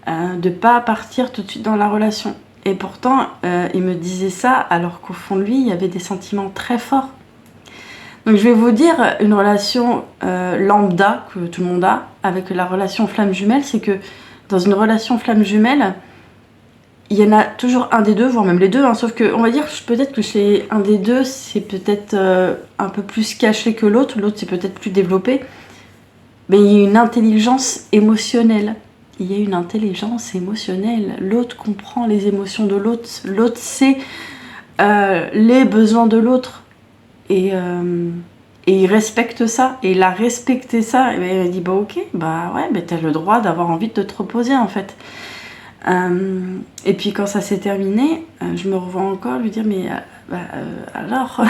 de pas partir tout de suite dans la relation. Et pourtant, il me disait ça alors qu'au fond de lui, il y avait des sentiments très forts. Donc je vais vous dire une relation lambda que tout le monde a avec la relation flamme jumelle, c'est que dans une relation flamme jumelle, il y en a toujours un des deux, voire même les deux, sauf que on va dire peut-être que chez un des deux, c'est peut-être un peu plus caché que l'autre c'est peut-être plus développé, mais il y a une intelligence émotionnelle. Il y a une intelligence émotionnelle. L'autre comprend les émotions de l'autre, l'autre sait les besoins de l'autre. Et il respecte ça, et il a respecté ça, et il m'a dit ok, t'as le droit d'avoir envie de te reposer en fait. Et puis quand ça s'est terminé, je me revois encore lui dire mais alors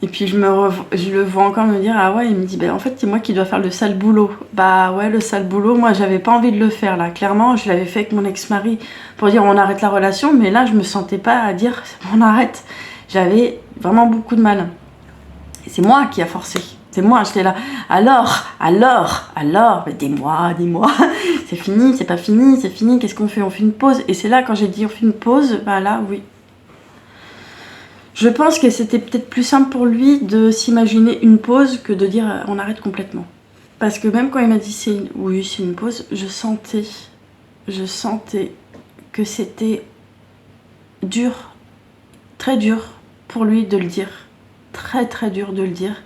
et puis je le vois encore me dire ah ouais, il me dit en fait c'est moi qui dois faire le sale boulot. Le sale boulot, moi j'avais pas envie de le faire là, clairement je l'avais fait avec mon ex-mari pour dire on arrête la relation, mais là je me sentais pas à dire on arrête. J'avais vraiment beaucoup de mal. Et c'est moi qui a forcé. C'est moi, j'étais là. Alors, dis-moi. C'est fini, c'est pas fini, c'est fini. Qu'est-ce qu'on fait? On fait une pause. Et c'est là, quand j'ai dit on fait une pause, là, oui. Je pense que c'était peut-être plus simple pour lui de s'imaginer une pause que de dire on arrête complètement. Parce que même quand il m'a dit c'est une pause, je sentais que c'était dur, très dur pour lui de le dire. Très très dur de le dire.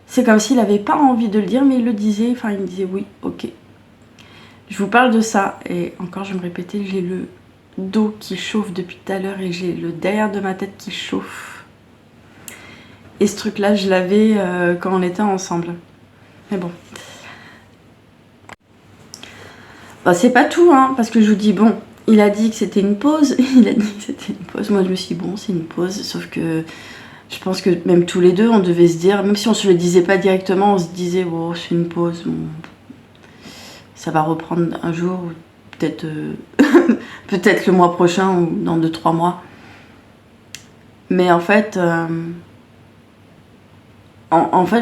C'est comme s'il n'avait pas envie de le dire, mais il le disait, il me disait oui, ok. Je vous parle de ça, et encore je vais me répéter, j'ai le dos qui chauffe depuis tout à l'heure et j'ai le derrière de ma tête qui chauffe. Et ce truc-là, je l'avais quand on était ensemble. Mais bon. C'est pas tout, parce que je vous dis, il a dit que c'était une pause, Moi je me suis dit, c'est une pause, sauf que je pense que même tous les deux, on devait se dire, même si on se le disait pas directement, on se disait, c'est une pause, ça va reprendre un jour, peut-être peut-être le mois prochain ou dans 2-3 mois. Mais en fait,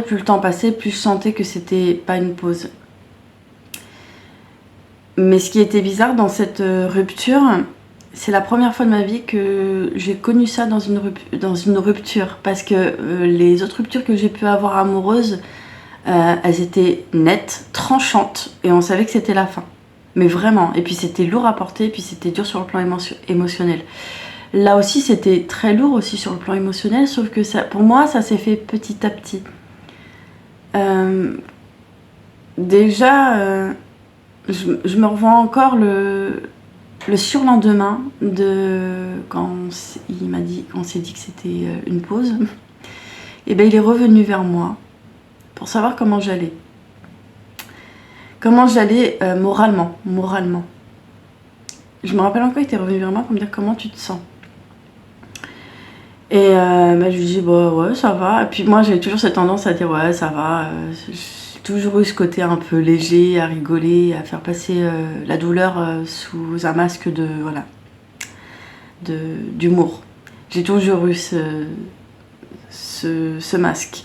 plus le temps passait, plus je sentais que c'était pas une pause. Mais ce qui était bizarre dans cette rupture, c'est la première fois de ma vie que j'ai connu ça dans une rupture. Parce que les autres ruptures que j'ai pu avoir amoureuses, elles étaient nettes, tranchantes, et on savait que c'était la fin. Mais vraiment. Et puis c'était lourd à porter, et puis c'était dur sur le plan émotionnel. Là aussi, c'était très lourd aussi sur le plan émotionnel, sauf que ça, pour moi, ça s'est fait petit à petit. Déjà, je me revois encore le surlendemain de quand il m'a dit, on s'est dit que c'était une pause. Et il est revenu vers moi pour savoir comment j'allais. Comment j'allais moralement. Je me rappelle encore, il était revenu vers moi pour me dire comment tu te sens. Et je lui dis ouais, ça va. Et puis moi j'ai toujours cette tendance à dire ouais, ça va. J'ai toujours eu ce côté un peu léger, à rigoler, à faire passer la douleur sous un masque d'humour. J'ai toujours eu ce masque.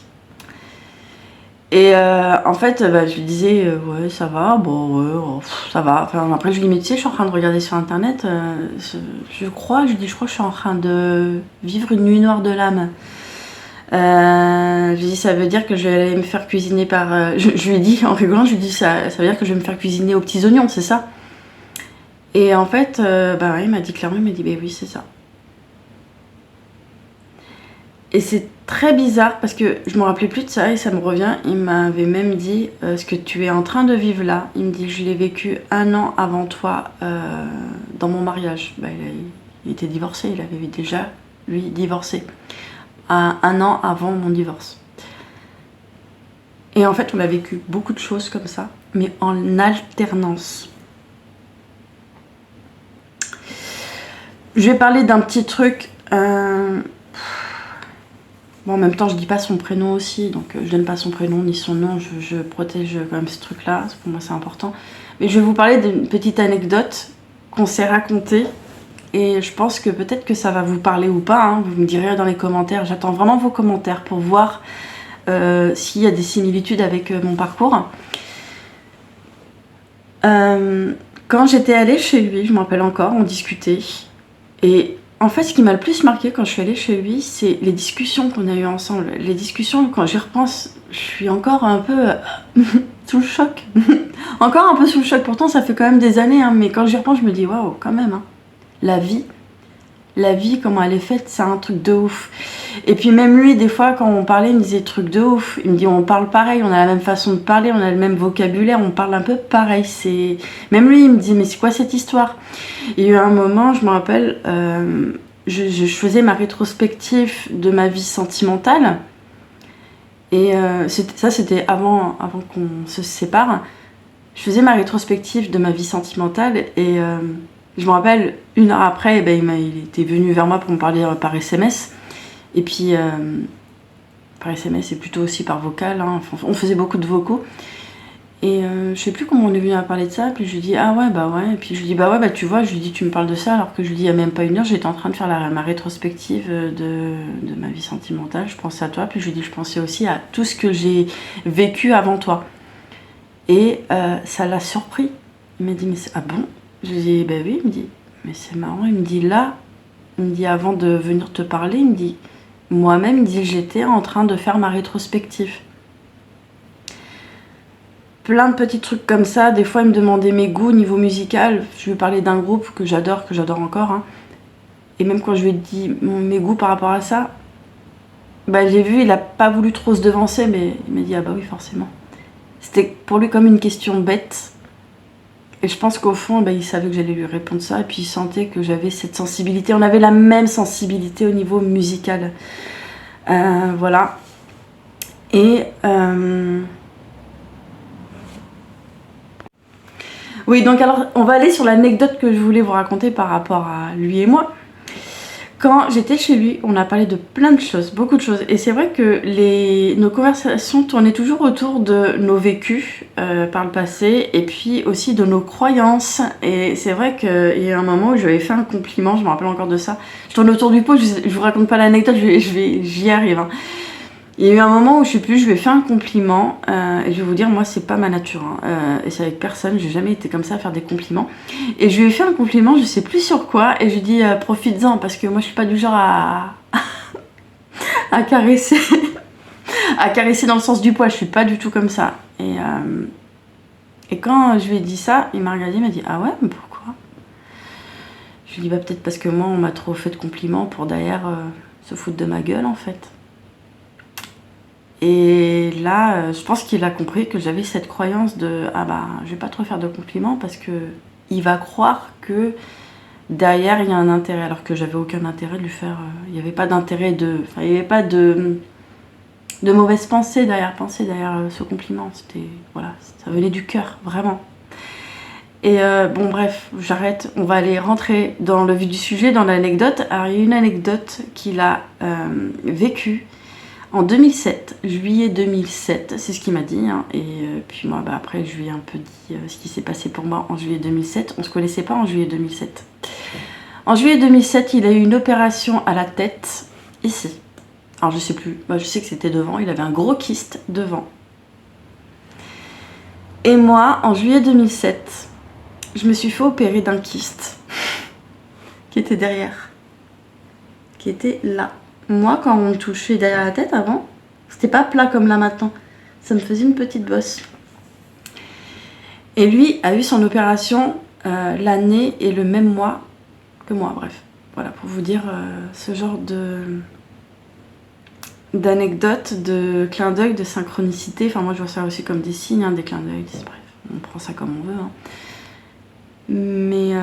Et en fait, je lui disais ouais, ça va, ça va. Après, je lui dis, mais tu sais, je suis en train de regarder sur internet, je crois que je suis en train de vivre une nuit noire de l'âme. Je lui dis, ça veut dire que je vais aller me faire cuisiner par. Je lui ai dit, en rigolant, je lui dis, ça veut dire que je vais me faire cuisiner aux petits oignons, c'est ça? Et en fait, bah ouais, il m'a dit clairement, il m'a dit, bah oui, c'est ça. Et c'est très bizarre parce que je me rappelais plus de ça et ça me revient. Il m'avait même dit ce que tu es en train de vivre là. Il me dit je l'ai vécu 1 an avant toi dans mon mariage. Bah, il était divorcé, il avait déjà lui divorcé 1 an avant mon divorce. Et en fait on a vécu beaucoup de choses comme ça, mais en alternance. Je vais parler d'un petit truc. Bon, en même temps, je dis pas son prénom aussi, donc je donne pas son prénom ni son nom, je protège quand même ce truc-là, pour moi c'est important. Mais je vais vous parler d'une petite anecdote qu'on s'est racontée, et je pense que peut-être que ça va vous parler ou pas, hein, vous me direz dans les commentaires, j'attends vraiment vos commentaires pour voir s'il y a des similitudes avec mon parcours. Quand j'étais allée chez lui, je m'en rappelle encore, on discutait, et en fait, ce qui m'a le plus marqué quand je suis allée chez lui, c'est les discussions qu'on a eues ensemble. Les discussions, quand j'y repense, je suis encore un peu sous le choc. Encore un peu sous le choc. Pourtant, ça fait quand même des années, hein, mais quand j'y repense, je me dis, waouh, quand même. Hein. La vie, comment elle est faite, c'est un truc de ouf. Et puis même lui, des fois, quand on parlait, il me disait truc de ouf. Il me dit, on parle pareil, on a la même façon de parler, on a le même vocabulaire, on parle un peu pareil. Même lui, il me dit, mais c'est quoi cette histoire? Il y a eu un moment, je me rappelle, je faisais ma rétrospective de ma vie sentimentale. Et ça, c'était avant qu'on se sépare. Je faisais ma rétrospective de ma vie sentimentale et je me rappelle, 1 heure après, eh ben, il était venu vers moi pour me parler par SMS. Et puis, par SMS et plutôt aussi par vocal, hein. Enfin, on faisait beaucoup de vocaux. Et je sais plus comment on est venu à parler de ça, puis je lui dis ah ouais bah ouais, et puis je lui dis bah ouais bah tu vois, je lui dis tu me parles de ça alors que je lui dis il y a même pas 1 heure, j'étais en train de faire ma rétrospective de ma vie sentimentale, je pensais à toi, puis je lui dis je pensais aussi à tout ce que j'ai vécu avant toi. Et ça l'a surpris, il m'a dit mais ah bon? Je lui dis bah oui, il me dit mais c'est marrant, il me dit là, il me dit avant de venir te parler, il me dit moi-même, il me dit j'étais en train de faire ma rétrospective. Plein de petits trucs comme ça. Des fois, il me demandait mes goûts niveau musical. Je lui parlais d'un groupe que j'adore encore. Hein. Et même quand je lui ai dit mes goûts par rapport à ça, bah, j'ai vu, il a pas voulu trop se devancer, mais il m'a dit ah bah oui, forcément. C'était pour lui comme une question bête. Et je pense qu'au fond, bah, il savait que j'allais lui répondre ça. Et puis il sentait que j'avais cette sensibilité. On avait la même sensibilité au niveau musical. Voilà. Et... oui, donc alors, on va aller sur l'anecdote que je voulais vous raconter par rapport à lui et moi. Quand j'étais chez lui, on a parlé de plein de choses, beaucoup de choses. Et c'est vrai que nos conversations tournaient toujours autour de nos vécus par le passé et puis aussi de nos croyances. Et c'est vrai qu'il y a un moment où je lui avais fait un compliment, je me rappelle encore de ça. Je tourne autour du pot, je vous raconte pas l'anecdote, j'y arrive. Hein. Il y a eu un moment où je sais plus, je lui ai fait un compliment et je vais vous dire, moi c'est pas ma nature et c'est avec personne, j'ai jamais été comme ça à faire des compliments. Et je lui ai fait un compliment, je sais plus sur quoi, et je lui ai dit profites-en parce que moi je suis pas du genre à caresser, à caresser dans le sens du poil, je suis pas du tout comme ça. Et quand je lui ai dit ça, il m'a regardé, il m'a dit ah ouais, mais pourquoi? Je lui ai dit bah peut-être parce que moi on m'a trop fait de compliments pour derrière se foutre de ma gueule en fait. Et là, je pense qu'il a compris que j'avais cette croyance de ah bah je vais pas trop faire de compliments parce que il va croire que derrière il y a un intérêt, alors que j'avais aucun intérêt de lui faire. Il n'y avait pas d'intérêt il n'y avait pas de mauvaise pensée derrière ce compliment. C'était voilà, ça venait du cœur vraiment. Et bon bref, j'arrête. On va aller rentrer dans le vif du sujet, dans l'anecdote. Alors il y a une anecdote qu'il a vécue. En 2007, juillet 2007, c'est ce qu'il m'a dit. Hein, et puis moi, bah, après, je lui ai un peu dit ce qui s'est passé pour moi en juillet 2007. On ne se connaissait pas en juillet 2007. En juillet 2007, il a eu une opération à la tête, ici. Alors, je sais plus. Bah, je sais que c'était devant. Il avait un gros kyste devant. Et moi, en juillet 2007, je me suis fait opérer d'un kyste qui était derrière. Qui était là. Moi, quand on me touchait derrière la tête avant, c'était pas plat comme là maintenant. Ça me faisait une petite bosse. Et lui a eu son opération l'année et le même mois que moi, bref. Voilà, pour vous dire ce genre d'anecdotes, de clins d'œil, de synchronicité. Enfin, moi, je vois ça aussi comme des signes, hein, des clins d'œil. Bref, on prend ça comme on veut. Hein. Mais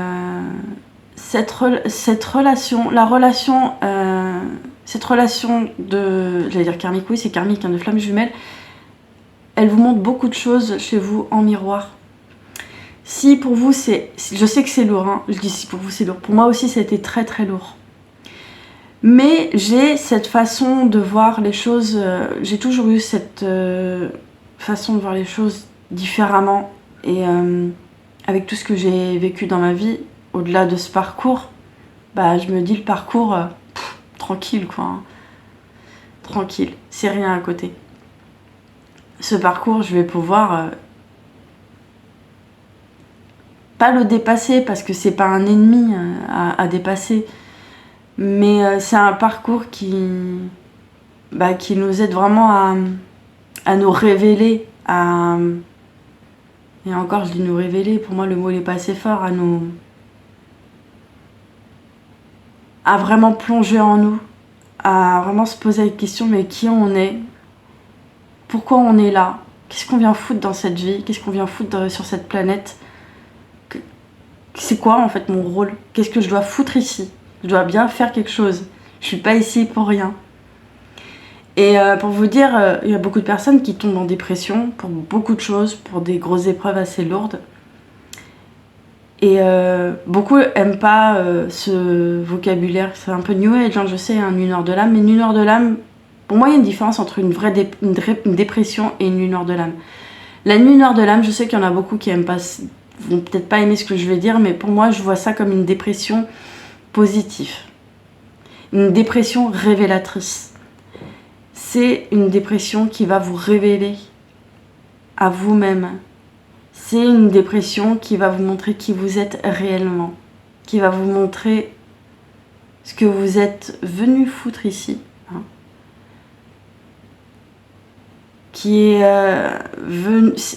cette relation de, j'allais dire karmique, oui, c'est karmique, hein, de flamme jumelle, elle vous montre beaucoup de choses chez vous en miroir. Si pour vous c'est... Je sais que c'est lourd, hein, je dis si pour vous c'est lourd. Pour moi aussi ça a été très très lourd. Mais j'ai cette façon de voir les choses, j'ai toujours eu cette façon de voir les choses différemment. Et avec tout ce que j'ai vécu dans ma vie, au-delà de ce parcours, bah je me dis le parcours, tranquille quoi. Hein. Tranquille, c'est rien à côté. Ce parcours, je vais pouvoir... pas le dépasser parce que c'est pas un ennemi à dépasser, mais c'est un parcours qui nous aide vraiment à nous révéler, et encore je dis nous révéler, pour moi le mot n'est pas assez fort, à vraiment plonger en nous, à vraiment se poser la question mais qui on est, pourquoi on est là, qu'est-ce qu'on vient foutre dans cette vie, qu'est-ce qu'on vient foutre sur cette planète. C'est quoi en fait mon rôle? Qu'est-ce que je dois foutre ici? Je dois bien faire quelque chose. Je suis pas ici pour rien. Et pour vous dire, il y a beaucoup de personnes qui tombent en dépression pour beaucoup de choses, pour des grosses épreuves assez lourdes. Et beaucoup aiment pas ce vocabulaire. C'est un peu New Age, hein, je sais, une lueur de l'âme. Mais une lueur de l'âme, pour moi, il y a une différence entre une vraie une dépression et une lueur de l'âme. La lueur de l'âme, je sais qu'il y en a beaucoup qui aiment pas... vont peut-être pas aimer ce que je vais dire, mais pour moi, je vois ça comme une dépression positive. Une dépression révélatrice. C'est une dépression qui va vous révéler à vous-même. C'est une dépression qui va vous montrer qui vous êtes réellement. Qui va vous montrer ce que vous êtes venu foutre ici. Hein.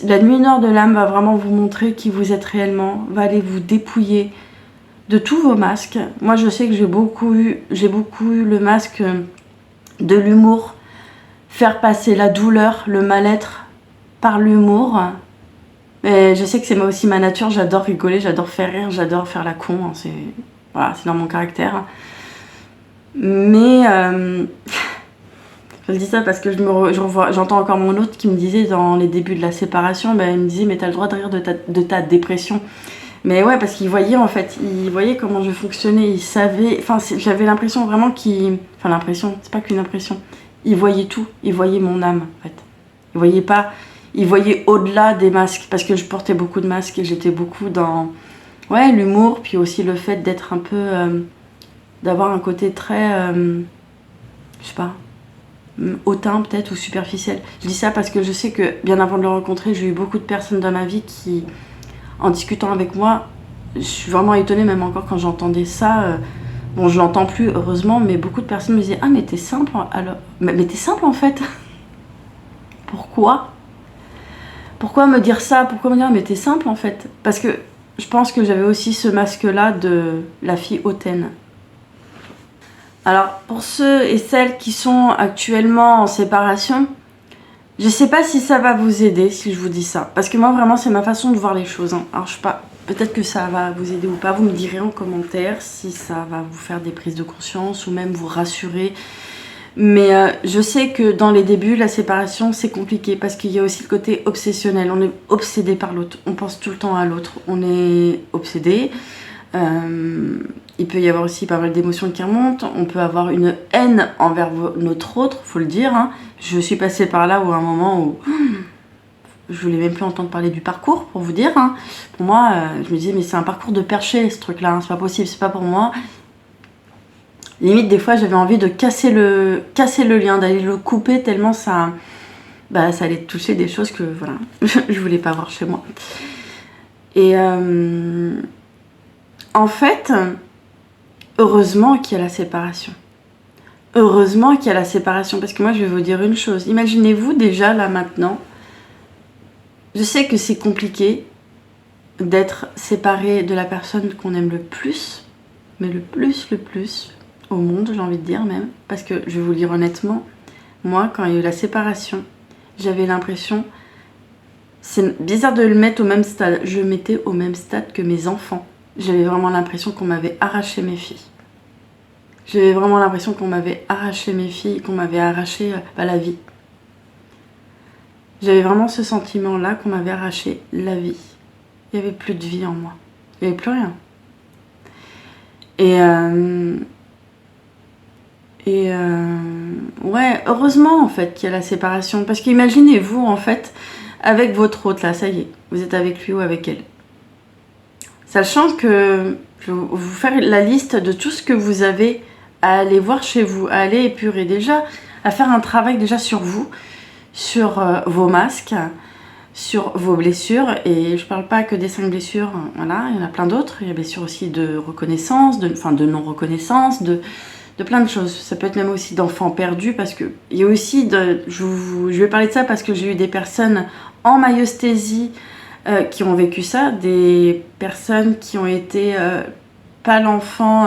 La nuit nord de l'âme va vraiment vous montrer qui vous êtes réellement, va aller vous dépouiller de tous vos masques. Moi je sais que j'ai beaucoup eu le masque de l'humour, faire passer la douleur, le mal-être par l'humour. Et je sais que c'est aussi ma nature, j'adore rigoler, j'adore faire rire, j'adore faire la con, hein, c'est dans mon caractère. Mais je dis ça parce que j'entends encore mon autre qui me disait dans les débuts de la séparation, il me disait mais t'as le droit de rire de ta dépression. Mais ouais, parce qu'il voyait en fait, comment je fonctionnais, il savait, j'avais l'impression vraiment l'impression, c'est pas qu'une impression, il voyait tout, il voyait mon âme en fait. Il voyait au-delà des masques, parce que je portais beaucoup de masques et j'étais beaucoup dans l'humour, puis aussi le fait d'être un peu, d'avoir un côté très, je sais pas, hautain peut-être ou superficiel. Je dis ça parce que je sais que bien avant de le rencontrer, j'ai eu beaucoup de personnes dans ma vie qui, en discutant avec moi, je suis vraiment étonnée même encore quand j'entendais ça. Bon, je l'entends plus heureusement, mais beaucoup de personnes me disaient ah mais t'es simple alors, mais t'es simple en fait. Pourquoi me dire ça? Pourquoi me dire mais t'es simple en fait? Parce que je pense que j'avais aussi ce masque-là de la fille hautaine. Alors, pour ceux et celles qui sont actuellement en séparation, je sais pas si ça va vous aider si je vous dis ça. Parce que moi, vraiment, c'est ma façon de voir les choses. Hein. Alors, je sais pas, peut-être que ça va vous aider ou pas. Vous me direz en commentaire si ça va vous faire des prises de conscience ou même vous rassurer. Mais je sais que dans les débuts, la séparation, c'est compliqué parce qu'il y a aussi le côté obsessionnel. On est obsédé par l'autre. On pense tout le temps à l'autre. On est obsédé. Il peut y avoir aussi pas mal d'émotions qui remontent. On peut avoir une haine envers notre autre, faut le dire. Hein. Je suis passée par là où à un moment où je voulais même plus entendre parler du parcours, pour vous dire. Hein. Pour moi, je me disais, mais c'est un parcours de perché, ce truc-là. Hein. C'est pas possible, c'est pas pour moi. Limite, des fois, j'avais envie de casser le lien, d'aller le couper tellement ça allait toucher des choses que voilà, je voulais pas voir chez moi. Et en fait, heureusement qu'il y a la séparation. Heureusement qu'il y a la séparation, parce que moi, je vais vous dire une chose. Imaginez-vous déjà, là, maintenant, je sais que c'est compliqué. d'être séparé de la personne qu'on aime le plus, mais le plus au monde, j'ai envie de dire même, parce que je vais vous le dire honnêtement, moi quand il y a eu la séparation, j'avais l'impression, c'est bizarre de le mettre au même stade, je mettais au même stade que mes enfants. J'avais vraiment l'impression qu'on m'avait arraché mes filles. J'avais vraiment l'impression qu'on m'avait arraché mes filles, qu'on m'avait arraché la vie. J'avais vraiment ce sentiment-là qu'on m'avait arraché la vie. Il n'y avait plus de vie en moi. Il n'y avait plus rien. Ouais, heureusement en fait qu'il y a la séparation. Parce qu'imaginez-vous en fait, avec votre hôte là, ça y est, vous êtes avec lui ou avec elle. Sachant que je vais vous faire la liste de tout ce que vous avez à aller voir chez vous, à aller épurer déjà, à faire un travail déjà sur vous, sur vos masques, sur vos blessures. Et je parle pas que des 5 blessures, voilà, il y en a plein d'autres. Il y a blessures aussi de reconnaissance, de non-reconnaissance, de plein de choses. Ça peut être même aussi d'enfants perdus, parce que il y a aussi, je vais parler de ça parce que j'ai eu des personnes en maïeusthésie qui ont vécu ça, des personnes qui ont été pas l'enfant,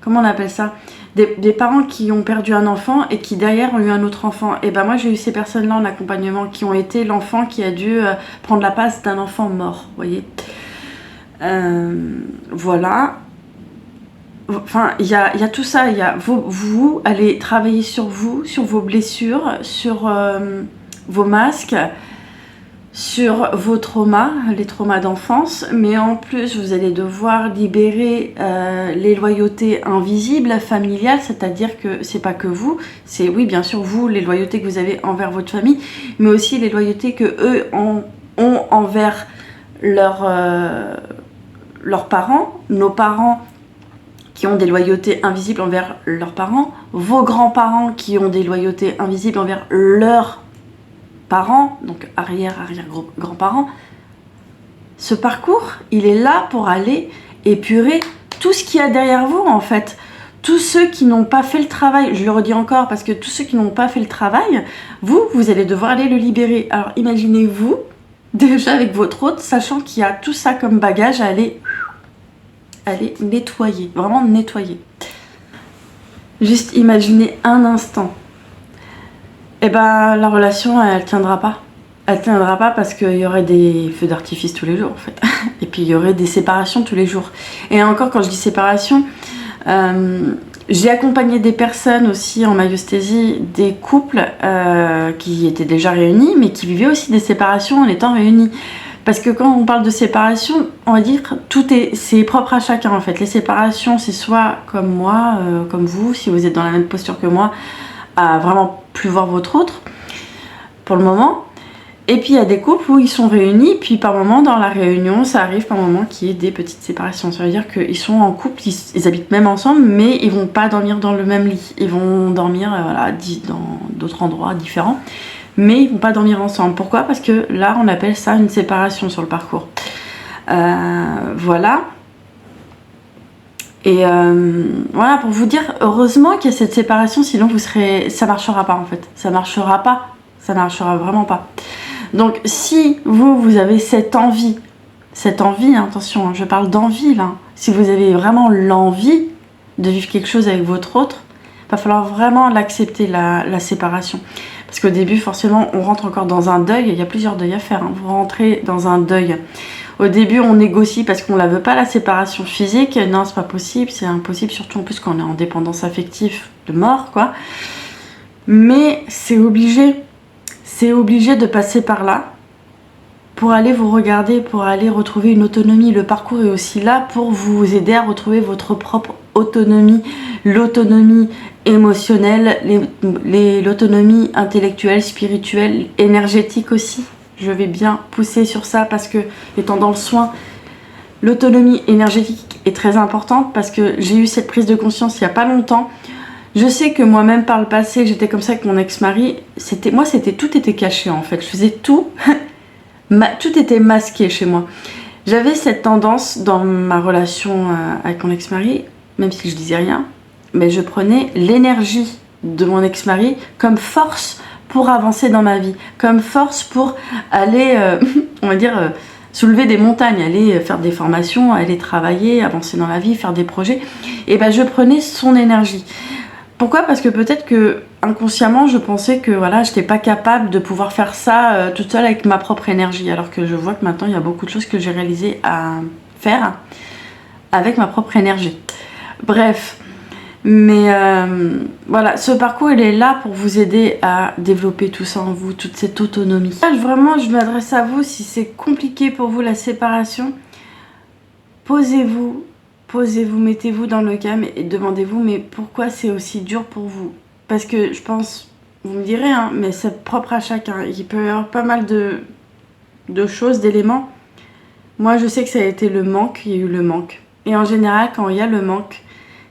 comment on appelle ça, des parents qui ont perdu un enfant et qui derrière ont eu un autre enfant. Et ben moi j'ai eu ces personnes là en accompagnement qui ont été l'enfant qui a dû prendre la place d'un enfant mort, vous voyez. Voilà. Enfin, il y a tout ça. Il y a vous allez travailler sur vous, sur vos blessures, sur vos masques, sur vos traumas, les traumas d'enfance, mais en plus vous allez devoir libérer les loyautés invisibles, familiales, c'est-à-dire que c'est pas que vous, c'est oui bien sûr vous, les loyautés que vous avez envers votre famille, mais aussi les loyautés que eux ont envers leurs parents, nos parents qui ont des loyautés invisibles envers leurs parents, vos grands-parents qui ont des loyautés invisibles envers leurs parents, donc arrière-grands-parents. Ce parcours, il est là pour aller épurer tout ce qu'il y a derrière vous en fait. Tous ceux qui n'ont pas fait le travail, je le redis encore parce que tous ceux qui n'ont pas fait le travail, vous allez devoir aller le libérer. Alors imaginez-vous déjà avec votre hôte, sachant qu'il y a tout ça comme bagage à aller nettoyer, vraiment nettoyer. Juste imaginez un instant. Et ben la relation elle tiendra pas. Elle tiendra pas parce qu'il y aurait des feux d'artifice tous les jours en fait. Et puis il y aurait des séparations tous les jours. Et encore quand je dis séparation, j'ai accompagné des personnes aussi en maïeusthésie, des couples qui étaient déjà réunis mais qui vivaient aussi des séparations en étant réunis. Parce que quand on parle de séparation, on va dire c'est propre à chacun en fait. Les séparations, c'est soit comme moi, comme vous, si vous êtes dans la même posture que moi, à vraiment plus voir votre autre, pour le moment. Et puis il y a des couples où ils sont réunis, puis par moment dans la réunion, ça arrive par moment qu'il y ait des petites séparations. Ça veut dire qu'ils sont en couple, ils habitent même ensemble, mais ils vont pas dormir dans le même lit. Ils vont dormir dans d'autres endroits différents. Mais ils vont pas dormir ensemble. Pourquoi? Parce que là, on appelle ça une séparation sur le parcours. Voilà. Et voilà, pour vous dire, heureusement qu'il y a cette séparation, sinon ça marchera pas en fait. Ça marchera pas. Ça marchera vraiment pas. Donc, si vous avez cette envie, attention, je parle d'envie là. Si vous avez vraiment l'envie de vivre quelque chose avec votre autre, il va falloir vraiment l'accepter, la séparation. Parce qu'au début, forcément, on rentre encore dans un deuil. Il y a plusieurs deuils à faire. Hein. Vous rentrez dans un deuil. Au début, on négocie parce qu'on la veut pas, la séparation physique. Non, c'est pas possible, c'est impossible. Surtout en plus quand on est en dépendance affective de mort, quoi. Mais c'est obligé. C'est obligé de passer par là pour aller vous regarder, pour aller retrouver une autonomie. Le parcours est aussi là pour vous aider à retrouver votre propre autonomie, l'autonomie émotionnelle, l'autonomie intellectuelle, spirituelle, énergétique aussi. Je vais bien pousser sur ça parce que, étant dans le soin, l'autonomie énergétique est très importante parce que j'ai eu cette prise de conscience il n'y a pas longtemps. Je sais que moi-même par le passé, j'étais comme ça avec mon ex-mari. Tout était caché en fait. Je faisais tout, tout était masqué chez moi. J'avais cette tendance dans ma relation avec mon ex-mari, même si je disais rien, mais je prenais l'énergie de mon ex-mari comme force pour avancer dans ma vie, comme force pour aller, on va dire, soulever des montagnes, aller faire des formations, aller travailler, avancer dans la vie, faire des projets. Et ben je prenais son énergie. Pourquoi? Parce que peut-être que inconsciemment je pensais que voilà, je n'étais pas capable de pouvoir faire ça toute seule avec ma propre énergie, alors que je vois que maintenant il y a beaucoup de choses que j'ai réalisées à faire avec ma propre énergie. Bref, mais voilà, ce parcours il est là pour vous aider à développer tout ça en vous, toute cette autonomie. Là, vraiment, je m'adresse à vous, si c'est compliqué pour vous la séparation, posez-vous, mettez-vous dans le calme et demandez-vous mais pourquoi c'est aussi dur pour vous? Parce que je pense, vous me direz, hein, mais c'est propre à chacun. Il peut y avoir pas mal de choses, d'éléments. Moi, je sais que ça a été le manque, il y a eu le manque. Et en général, quand il y a le manque,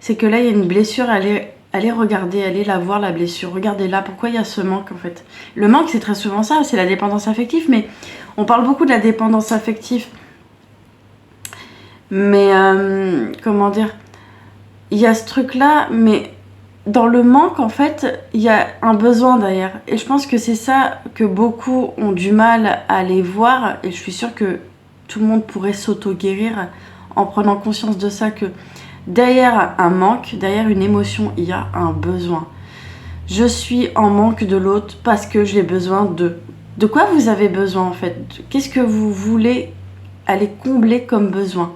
c'est que là, il y a une blessure, allez regarder, allez la voir, la blessure. Regardez là, pourquoi il y a ce manque, en fait. Le manque, c'est très souvent ça, c'est la dépendance affective, mais on parle beaucoup de la dépendance affective. Mais, comment dire, il y a ce truc-là, mais dans le manque, en fait, il y a un besoin derrière. Et je pense que c'est ça que beaucoup ont du mal à aller voir. Et je suis sûre que tout le monde pourrait s'auto-guérir en prenant conscience de ça, que derrière un manque, derrière une émotion, il y a un besoin. Je suis en manque de l'autre parce que j'ai besoin de... De quoi vous avez besoin, en fait? Qu'est-ce que vous voulez aller combler comme besoin?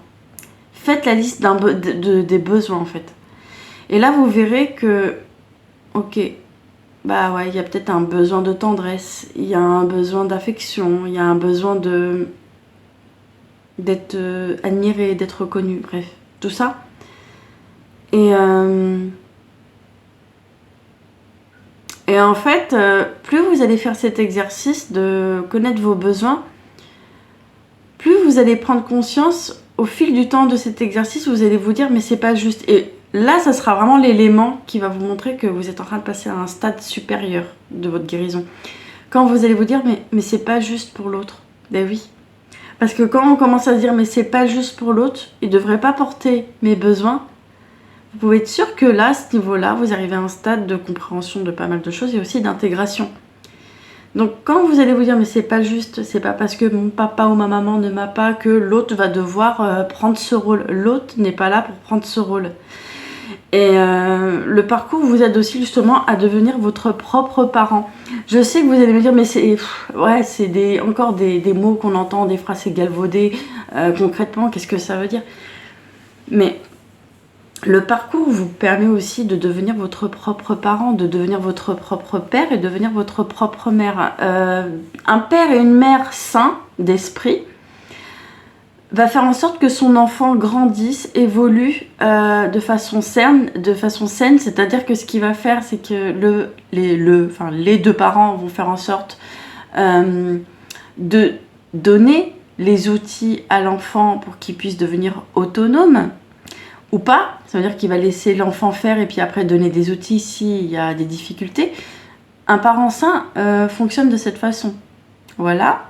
Faites la liste des besoins, en fait. Et là, vous verrez que, ok, bah ouais, il y a peut-être un besoin de tendresse, il y a un besoin d'affection, il y a un besoin d'être admiré, d'être reconnu, bref, tout ça. Et en fait, plus vous allez faire cet exercice de connaître vos besoins, plus vous allez prendre conscience au fil du temps de cet exercice, vous allez vous dire mais c'est pas juste. Et là, ça sera vraiment l'élément qui va vous montrer que vous êtes en train de passer à un stade supérieur de votre guérison. Quand vous allez vous dire mais c'est pas juste pour l'autre. Ben oui. Parce que quand on commence à se dire mais c'est pas juste pour l'autre, il devrait pas porter mes besoins, vous pouvez être sûr que là, à ce niveau-là, vous arrivez à un stade de compréhension de pas mal de choses et aussi d'intégration. Donc quand vous allez vous dire mais c'est pas juste, c'est pas parce que mon papa ou ma maman ne m'a pas que l'autre va devoir prendre ce rôle. L'autre n'est pas là pour prendre ce rôle. Et le parcours vous aide aussi justement à devenir votre propre parent. Je sais que vous allez me dire mais c'est encore des mots qu'on entend, des phrases galvaudées. Concrètement, qu'est-ce que ça veut dire? Mais le parcours vous permet aussi de devenir votre propre parent, de devenir votre propre père et de devenir votre propre mère. Un père et une mère sains d'esprit va faire en sorte que son enfant grandisse, évolue de façon saine, c'est-à-dire que ce qu'il va faire, c'est que les deux parents vont faire en sorte de donner les outils à l'enfant pour qu'il puisse devenir autonome, ou pas, ça veut dire qu'il va laisser l'enfant faire et puis après donner des outils s'il y a des difficultés. Un parent sain fonctionne de cette façon. Voilà.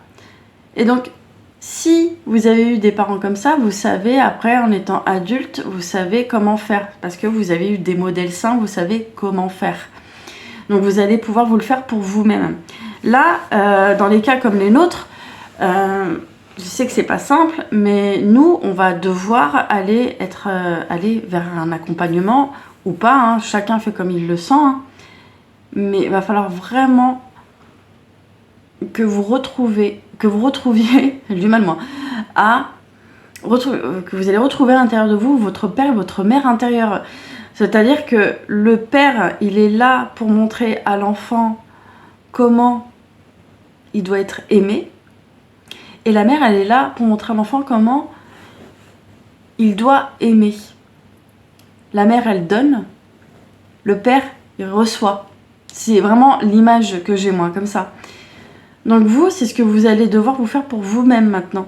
Et donc, si vous avez eu des parents comme ça, vous savez, après, en étant adulte, vous savez comment faire. Parce que vous avez eu des modèles sains, vous savez comment faire. Donc, vous allez pouvoir vous le faire pour vous-même. Là, dans les cas comme les nôtres, je sais que c'est pas simple, mais nous, on va devoir aller vers un accompagnement ou pas. Hein, chacun fait comme il le sent. Hein, mais il va falloir vraiment que vous retrouviez, j'ai du mal moi, que vous allez retrouver à l'intérieur de vous votre père et votre mère intérieure. C'est-à-dire que le père, il est là pour montrer à l'enfant comment il doit être aimé. Et la mère, elle est là pour montrer à l'enfant comment il doit aimer. La mère, elle donne. Le père, il reçoit. C'est vraiment l'image que j'ai moi, comme ça. Donc vous, c'est ce que vous allez devoir vous faire pour vous-même maintenant.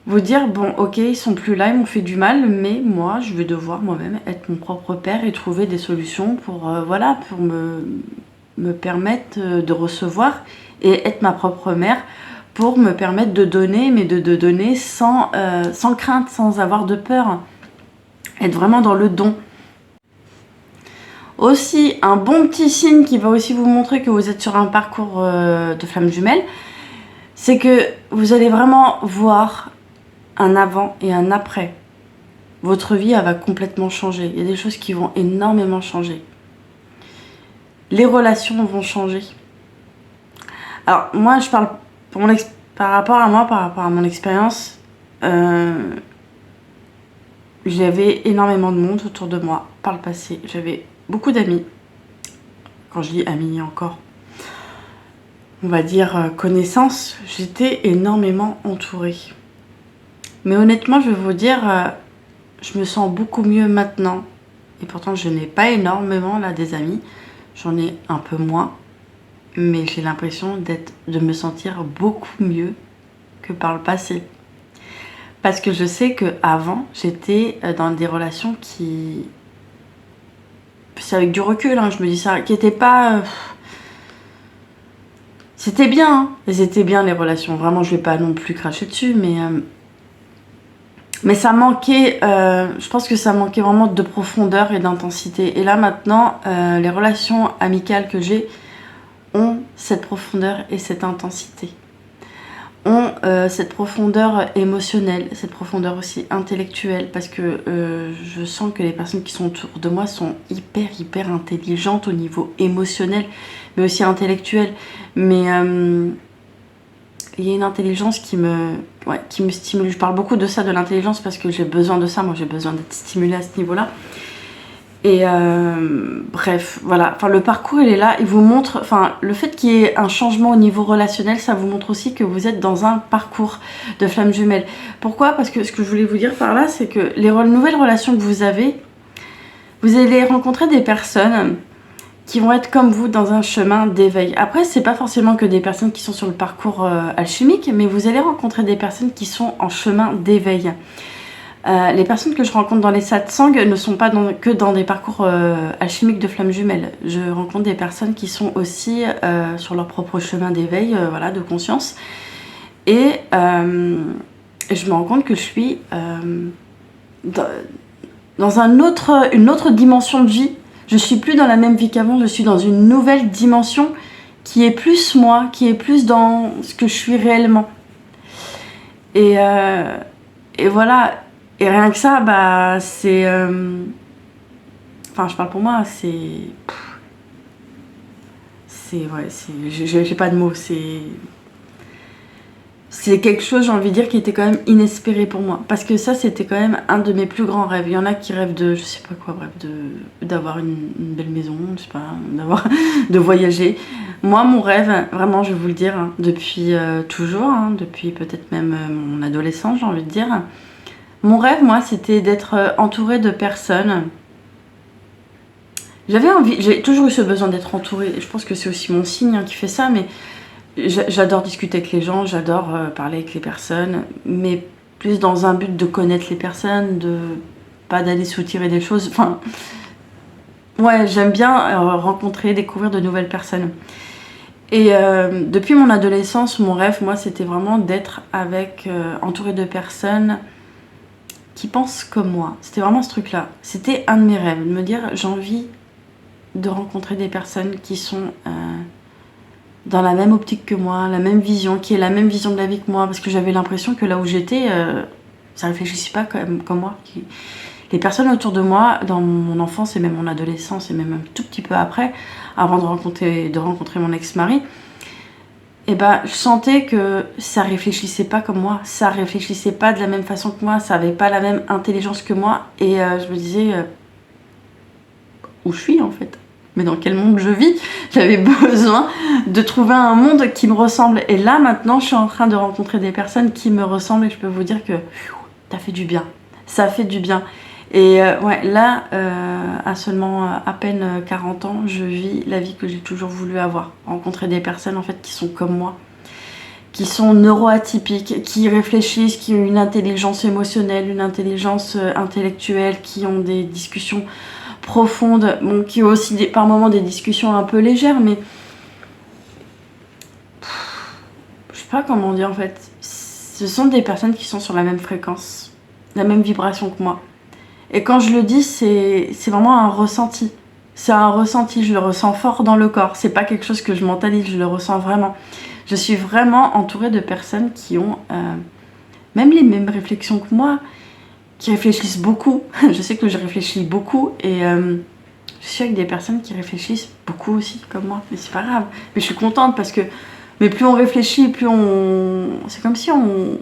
Vous dire, bon, ok, ils sont plus là, ils m'ont fait du mal, mais moi, je vais devoir moi-même être mon propre père et trouver des solutions pour, pour me permettre de recevoir et être ma propre mère, pour me permettre de donner, mais de donner sans crainte, sans avoir de peur. Être vraiment dans le don. Aussi, un bon petit signe qui va aussi vous montrer que vous êtes sur un parcours de flamme jumelle, c'est que vous allez vraiment voir un avant et un après. Votre vie, elle va complètement changer. Il y a des choses qui vont énormément changer. Les relations vont changer. Alors, moi, je parle par rapport à moi, par rapport à mon expérience. J'avais énormément de monde autour de moi par le passé. J'avais beaucoup d'amis. Quand je dis amis encore, on va dire connaissances, j'étais énormément entourée. Mais honnêtement, je vais vous dire, je me sens beaucoup mieux maintenant. Et pourtant, je n'ai pas énormément là des amis. J'en ai un peu moins. Mais j'ai l'impression de me sentir beaucoup mieux que par le passé. Parce que je sais qu'avant, j'étais dans des relations qui... C'est avec du recul, hein, je me dis ça, qui n'étaient pas... C'était bien, hein. Elles étaient bien les relations. Vraiment, je vais pas non plus cracher dessus, mais ça manquait... je pense que ça manquait vraiment de profondeur et d'intensité. Et là, maintenant, les relations amicales que j'ai ont cette profondeur et cette intensité. Ont cette profondeur émotionnelle, cette profondeur aussi intellectuelle, parce que je sens que les personnes qui sont autour de moi sont hyper intelligentes au niveau émotionnel, mais aussi intellectuel. Mais il y a une intelligence qui me stimule. Je parle beaucoup de ça, de l'intelligence, parce que j'ai besoin de ça. Moi, j'ai besoin d'être stimulée à ce niveau-là. Et bref, voilà. Enfin, le parcours, il est là. Il vous montre... Enfin, le fait qu'il y ait un changement au niveau relationnel, ça vous montre aussi que vous êtes dans un parcours de flamme jumelle. Pourquoi? Parce que ce que je voulais vous dire par là, c'est que les nouvelles relations que vous avez, vous allez rencontrer des personnes qui vont être comme vous dans un chemin d'éveil. Après, c'est pas forcément que des personnes qui sont sur le parcours alchimique, mais vous allez rencontrer des personnes qui sont en chemin d'éveil. Les personnes que je rencontre dans les satsangs ne sont pas que dans des parcours alchimiques de flammes jumelles. Je rencontre des personnes qui sont aussi sur leur propre chemin d'éveil, voilà, de conscience. Et je me rends compte que je suis dans une autre dimension de vie. Je suis plus dans la même vie qu'avant, je suis dans une nouvelle dimension qui est plus moi, qui est plus dans ce que je suis réellement. Et voilà. Et rien que ça, bah, c'est... Enfin, je parle pour moi, c'est... Ouais, j'ai pas de mots, c'est quelque chose, j'ai envie de dire, qui était quand même inespéré pour moi. Parce que ça, c'était quand même un de mes plus grands rêves. Il y en a qui rêvent de, je sais pas quoi, bref, d'avoir une belle maison, je sais pas, de voyager. Moi, mon rêve, vraiment, je vais vous le dire, hein, depuis toujours, hein, depuis peut-être même mon adolescence, j'ai envie de dire... Mon rêve, moi, c'était d'être entourée de personnes. J'ai toujours eu ce besoin d'être entourée. Je pense que c'est aussi mon signe qui fait ça, mais j'adore discuter avec les gens, j'adore parler avec les personnes, mais plus dans un but de connaître les personnes, de pas d'aller soutirer des choses. Enfin, ouais, j'aime bien rencontrer, découvrir de nouvelles personnes. Et depuis mon adolescence, mon rêve, moi, c'était vraiment d'être entourée de personnes qui pensent comme moi. C'était vraiment ce truc-là. C'était un de mes rêves, de me dire, j'ai envie de rencontrer des personnes qui sont dans la même optique que moi, la même vision, qui aient la même vision de la vie que moi, parce que j'avais l'impression que là où j'étais, ça réfléchissait pas comme moi. Les personnes autour de moi, dans mon enfance et même mon adolescence et même un tout petit peu après, avant de rencontrer mon ex-mari, et ben, je sentais que ça réfléchissait pas comme moi, ça réfléchissait pas de la même façon que moi, ça avait pas la même intelligence que moi, et je me disais où je suis en fait, mais dans quel monde je vis. J'avais besoin de trouver un monde qui me ressemble, et là maintenant je suis en train de rencontrer des personnes qui me ressemblent, et je peux vous dire que ça fait du bien, ça fait du bien. Et ouais, là, à seulement à peine 40 ans, je vis la vie que j'ai toujours voulu avoir. Rencontrer des personnes en fait qui sont comme moi, qui sont neuroatypiques, qui réfléchissent, qui ont une intelligence émotionnelle, une intelligence intellectuelle, qui ont des discussions profondes, bon, qui ont aussi par moments des discussions un peu légères, mais je sais pas comment dire en fait. Ce sont des personnes qui sont sur la même fréquence, la même vibration que moi. Et quand je le dis, c'est vraiment un ressenti. C'est un ressenti, je le ressens fort dans le corps. C'est pas quelque chose que je mentalise, je le ressens vraiment. Je suis vraiment entourée de personnes qui ont même les mêmes réflexions que moi, qui réfléchissent beaucoup. Je sais que je réfléchis beaucoup et je suis avec des personnes qui réfléchissent beaucoup aussi, comme moi. Mais c'est pas grave. Mais je suis contente parce que mais plus on réfléchit, plus on... C'est comme si on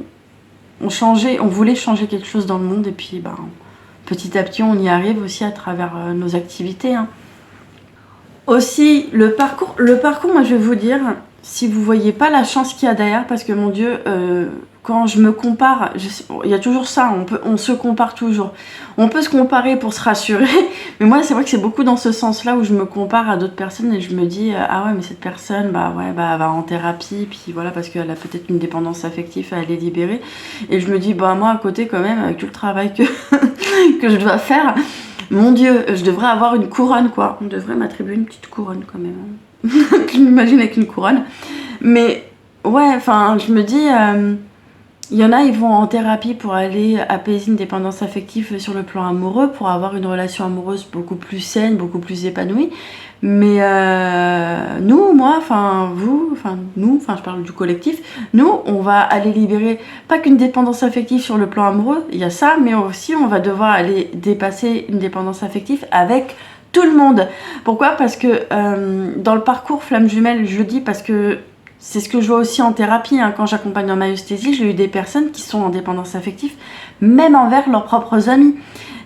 changeait, on voulait changer quelque chose dans le monde et puis ben, petit à petit on y arrive aussi à travers nos activités. Hein. Aussi, le parcours, moi je vais vous dire, si vous voyez pas la chance qu'il y a derrière, parce que mon Dieu, quand je me compare, il y a toujours ça, on se compare toujours. On peut se comparer pour se rassurer, mais moi c'est vrai que c'est beaucoup dans ce sens-là où je me compare à d'autres personnes et je me dis, ah ouais, mais cette personne, bah ouais, bah elle va en thérapie, puis voilà, parce qu'elle a peut-être une dépendance affective à aller libérer. Et je me dis, bah moi à côté quand même, avec tout le travail que, que je dois faire, mon Dieu, je devrais avoir une couronne, quoi. On devrait m'attribuer une petite couronne, quand même. Je m'imagine avec une couronne. Mais, ouais, enfin, je me dis... il y en a, ils vont en thérapie pour aller apaiser une dépendance affective sur le plan amoureux, pour avoir une relation amoureuse beaucoup plus saine, beaucoup plus épanouie. Mais nous, moi, enfin vous, enfin nous, enfin je parle du collectif, nous, on va aller libérer pas qu'une dépendance affective sur le plan amoureux, il y a ça, mais aussi on va devoir aller dépasser une dépendance affective avec tout le monde. Pourquoi? Parce que dans le parcours Flamme Jumelle, je le dis parce que c'est ce que je vois aussi en thérapie, hein, quand j'accompagne en maïeusthésie, j'ai eu des personnes qui sont en dépendance affective, même envers leurs propres amis,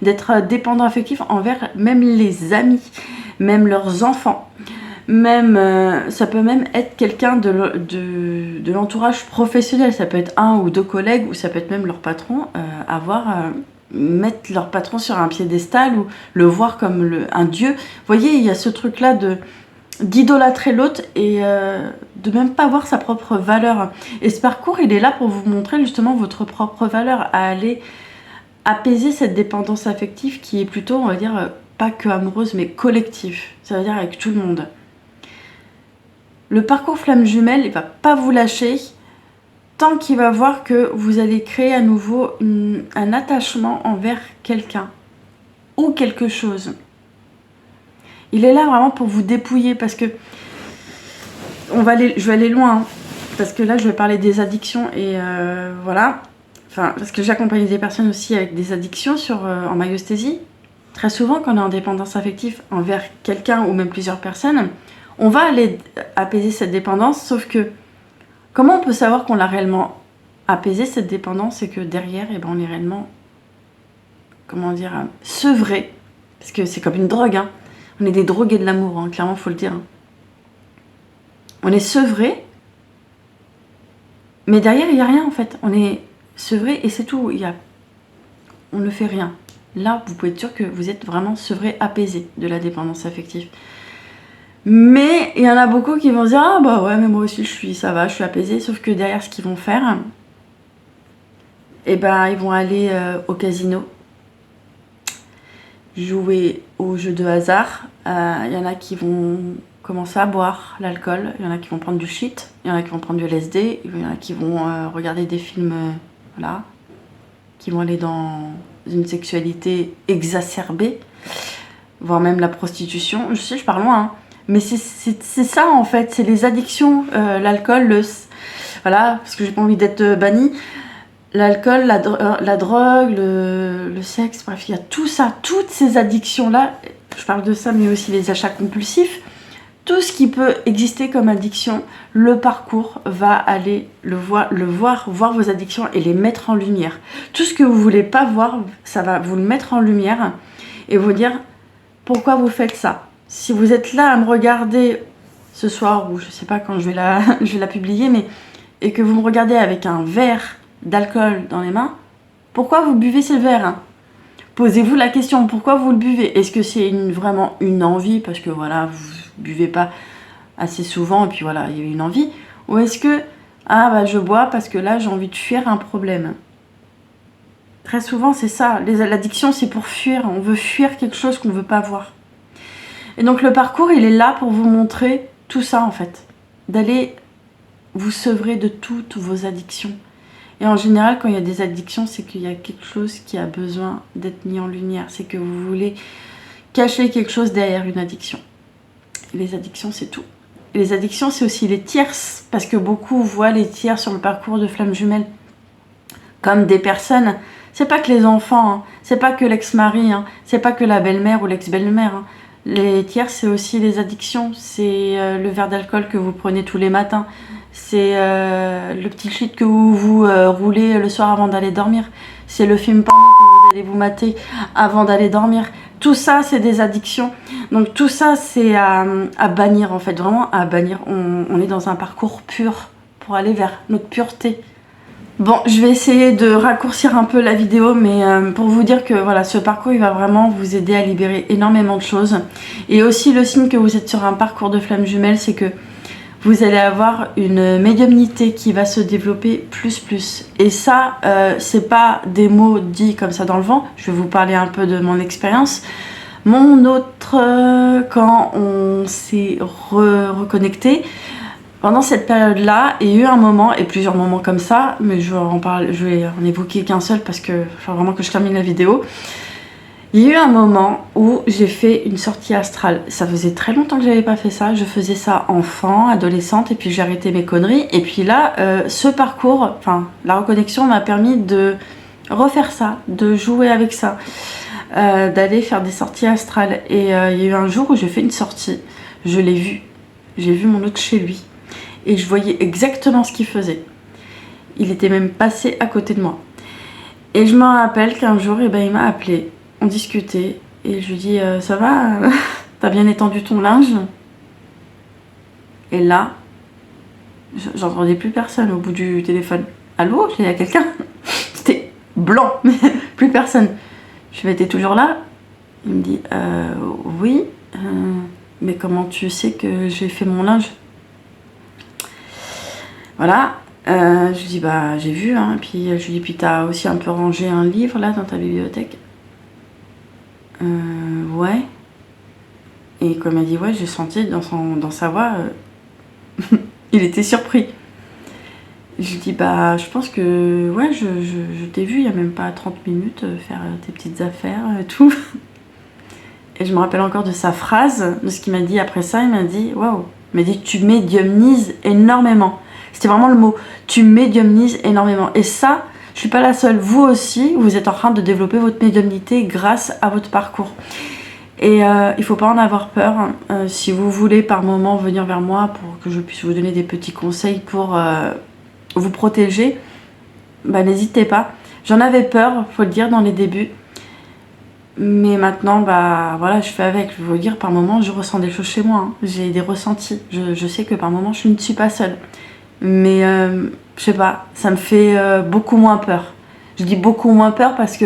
d'être dépendant affectif envers même les amis, même leurs enfants, même ça peut même être quelqu'un de l'entourage professionnel, ça peut être un ou deux collègues, ou ça peut être même leur patron, mettre leur patron sur un piédestal ou le voir comme un dieu. Vous voyez, il y a ce truc-là d'idolâtrer l'autre et de même pas voir sa propre valeur. Et ce parcours, il est là pour vous montrer justement votre propre valeur, à aller apaiser cette dépendance affective qui est plutôt, on va dire, pas que amoureuse, mais collective. Ça veut dire avec tout le monde. Le parcours Flamme Jumelle, il va pas vous lâcher tant qu'il va voir que vous allez créer à nouveau un attachement envers quelqu'un ou quelque chose. Il est là vraiment pour vous dépouiller parce que je vais aller loin, hein, parce que là je vais parler des addictions et voilà. Enfin, parce que j'accompagne des personnes aussi avec des addictions en maïeusthésie. Très souvent, quand on est en dépendance affective envers quelqu'un ou même plusieurs personnes, on va aller apaiser cette dépendance, sauf que comment on peut savoir qu'on l'a réellement apaisé cette dépendance? C'est que derrière, eh ben, on est réellement, comment dire, sevré, parce que c'est comme une drogue, hein. On est des drogués de l'amour, hein, clairement, faut le dire. On est sevré, mais derrière, il n'y a rien en fait. On est sevré et c'est tout. On ne fait rien. Là, vous pouvez être sûr que vous êtes vraiment sevré, apaisé de la dépendance affective. Mais il y en a beaucoup qui vont se dire, ah bah ouais, mais moi aussi, ça va, je suis apaisée. Sauf que derrière, ce qu'ils vont faire, eh ben, ils vont aller au casino, jouer aux jeux de hasard. Il y en a qui vont commencer à boire l'alcool, il y en a qui vont prendre du shit, il y en a qui vont prendre du LSD, il y en a qui vont regarder des films, voilà, qui vont aller dans une sexualité exacerbée, voire même la prostitution. Je sais, je pars loin, hein. Mais c'est ça en fait, c'est les addictions, l'alcool, voilà, parce que j'ai pas envie d'être bannie. L'alcool, la drogue, le sexe, bref, il y a tout ça, toutes ces addictions-là, je parle de ça, mais aussi les achats compulsifs, tout ce qui peut exister comme addiction, le parcours va aller voir vos addictions et les mettre en lumière. Tout ce que vous voulez pas voir, ça va vous le mettre en lumière et vous dire pourquoi vous faites ça. Si vous êtes là à me regarder ce soir, ou je sais pas quand je vais la publier, mais et que vous me regardez avec un verre d'alcool dans les mains, pourquoi vous buvez ce verre, hein? Posez-vous la question, pourquoi vous le buvez? Est-ce que c'est vraiment une envie, parce que voilà, vous buvez pas assez souvent, et puis voilà, il y a une envie? Ou est-ce que, ah bah je bois parce que là j'ai envie de fuir un problème? Très souvent c'est ça, l'addiction c'est pour fuir, on veut fuir quelque chose qu'on veut pas voir. Et donc le parcours il est là pour vous montrer tout ça en fait, d'aller vous sevrer de toutes vos addictions. Et en général, quand il y a des addictions, c'est qu'il y a quelque chose qui a besoin d'être mis en lumière. C'est que vous voulez cacher quelque chose derrière une addiction. Et les addictions, c'est tout. Les addictions, c'est aussi les tierces, parce que beaucoup voient les tiers sur le parcours de Flammes Jumelles comme des personnes. C'est pas que les enfants, hein. C'est pas que l'ex-mari, hein. C'est pas que la belle-mère ou l'ex-belle-mère. Hein. Les tiers, c'est aussi les addictions. C'est le verre d'alcool que vous prenez tous les matins. C'est le petit shit que vous roulez le soir avant d'aller dormir. C'est le film porno que vous allez vous mater avant d'aller dormir. Tout ça, c'est des addictions. Donc tout ça, c'est à bannir en fait, vraiment à bannir. On est dans un parcours pur pour aller vers notre pureté. Bon, je vais essayer de raccourcir un peu la vidéo, mais pour vous dire que voilà, ce parcours, il va vraiment vous aider à libérer énormément de choses. Et aussi, le signe que vous êtes sur un parcours de Flammes Jumelles, c'est que vous allez avoir une médiumnité qui va se développer plus. Et ça, c'est pas des mots dits comme ça dans le vent. Je vais vous parler un peu de mon expérience. Mon autre, quand on s'est reconnecté, pendant cette période-là, il y a eu un moment, et plusieurs moments comme ça, mais je vais en évoquer qu'un seul parce que faut vraiment que je termine la vidéo. Il y a eu un moment où j'ai fait une sortie astrale. Ça faisait très longtemps que j'avais pas fait ça. Je faisais ça enfant, adolescente, et puis j'ai arrêté mes conneries. Et puis là, ce parcours, enfin la reconnexion m'a permis de refaire ça, de jouer avec ça, d'aller faire des sorties astrales. Et il y a eu un jour où j'ai fait une sortie. Je l'ai vu. J'ai vu mon autre chez lui. Et je voyais exactement ce qu'il faisait. Il était même passé à côté de moi. Et je me rappelle qu'un jour, il m'a appelé. On discutait. Et je lui dis, ça va? T'as bien étendu ton linge? Et là, j'entendais plus personne au bout du téléphone. Allô? Il y a quelqu'un? C'était blanc. Plus personne. Je m'étais toujours là. Il me dit, oui. Mais comment tu sais que j'ai fait mon linge? Voilà, je lui dis bah j'ai vu, hein. Puis je lui dis puis t'as aussi un peu rangé un livre là dans ta bibliothèque? Ouais. Et comme elle dit ouais, j'ai senti dans sa voix, il était surpris. Je lui dis bah je pense que ouais, je t'ai vu il y a même pas 30 minutes faire tes petites affaires et tout. Et je me rappelle encore de sa phrase, de ce qu'il m'a dit après ça. Il m'a dit waouh, il m'a dit tu médiumnises énormément. C'était vraiment le mot. Tu médiumnises énormément. Et ça, je suis pas la seule. Vous aussi, vous êtes en train de développer votre médiumnité grâce à votre parcours. Et il faut pas en avoir peur. Si vous voulez par moment venir vers moi pour que je puisse vous donner des petits conseils pour vous protéger, bah, n'hésitez pas. J'en avais peur, faut le dire, dans les débuts. Mais maintenant, bah voilà, je fais avec. Je veux vous dire, par moment, je ressens des choses chez moi. Hein. J'ai des ressentis. Je sais que par moment, je ne suis pas seule. Mais je sais pas, ça me fait beaucoup moins peur. Je dis beaucoup moins peur parce que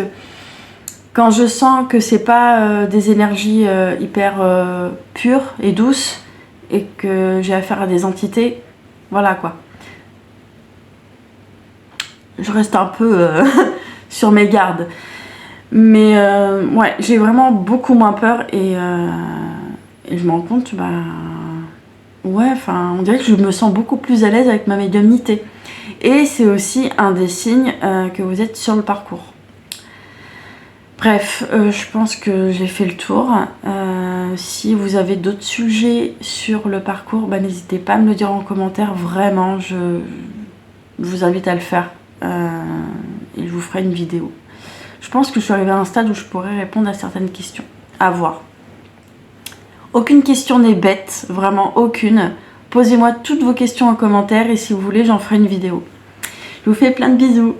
quand je sens que c'est pas des énergies hyper pures et douces et que j'ai affaire à des entités, voilà quoi. Je reste un peu sur mes gardes. Mais ouais, j'ai vraiment beaucoup moins peur et je me rends compte, bah ouais, enfin, on dirait que je me sens beaucoup plus à l'aise avec ma médiumnité. Et c'est aussi un des signes que vous êtes sur le parcours. Bref, je pense que j'ai fait le tour. Si vous avez d'autres sujets sur le parcours, bah, n'hésitez pas à me le dire en commentaire. Vraiment, je vous invite à le faire. Et je vous ferai une vidéo. Je pense que je suis arrivée à un stade où je pourrais répondre à certaines questions. À voir. Aucune question n'est bête, vraiment aucune. Posez-moi toutes vos questions en commentaire et si vous voulez, j'en ferai une vidéo. Je vous fais plein de bisous.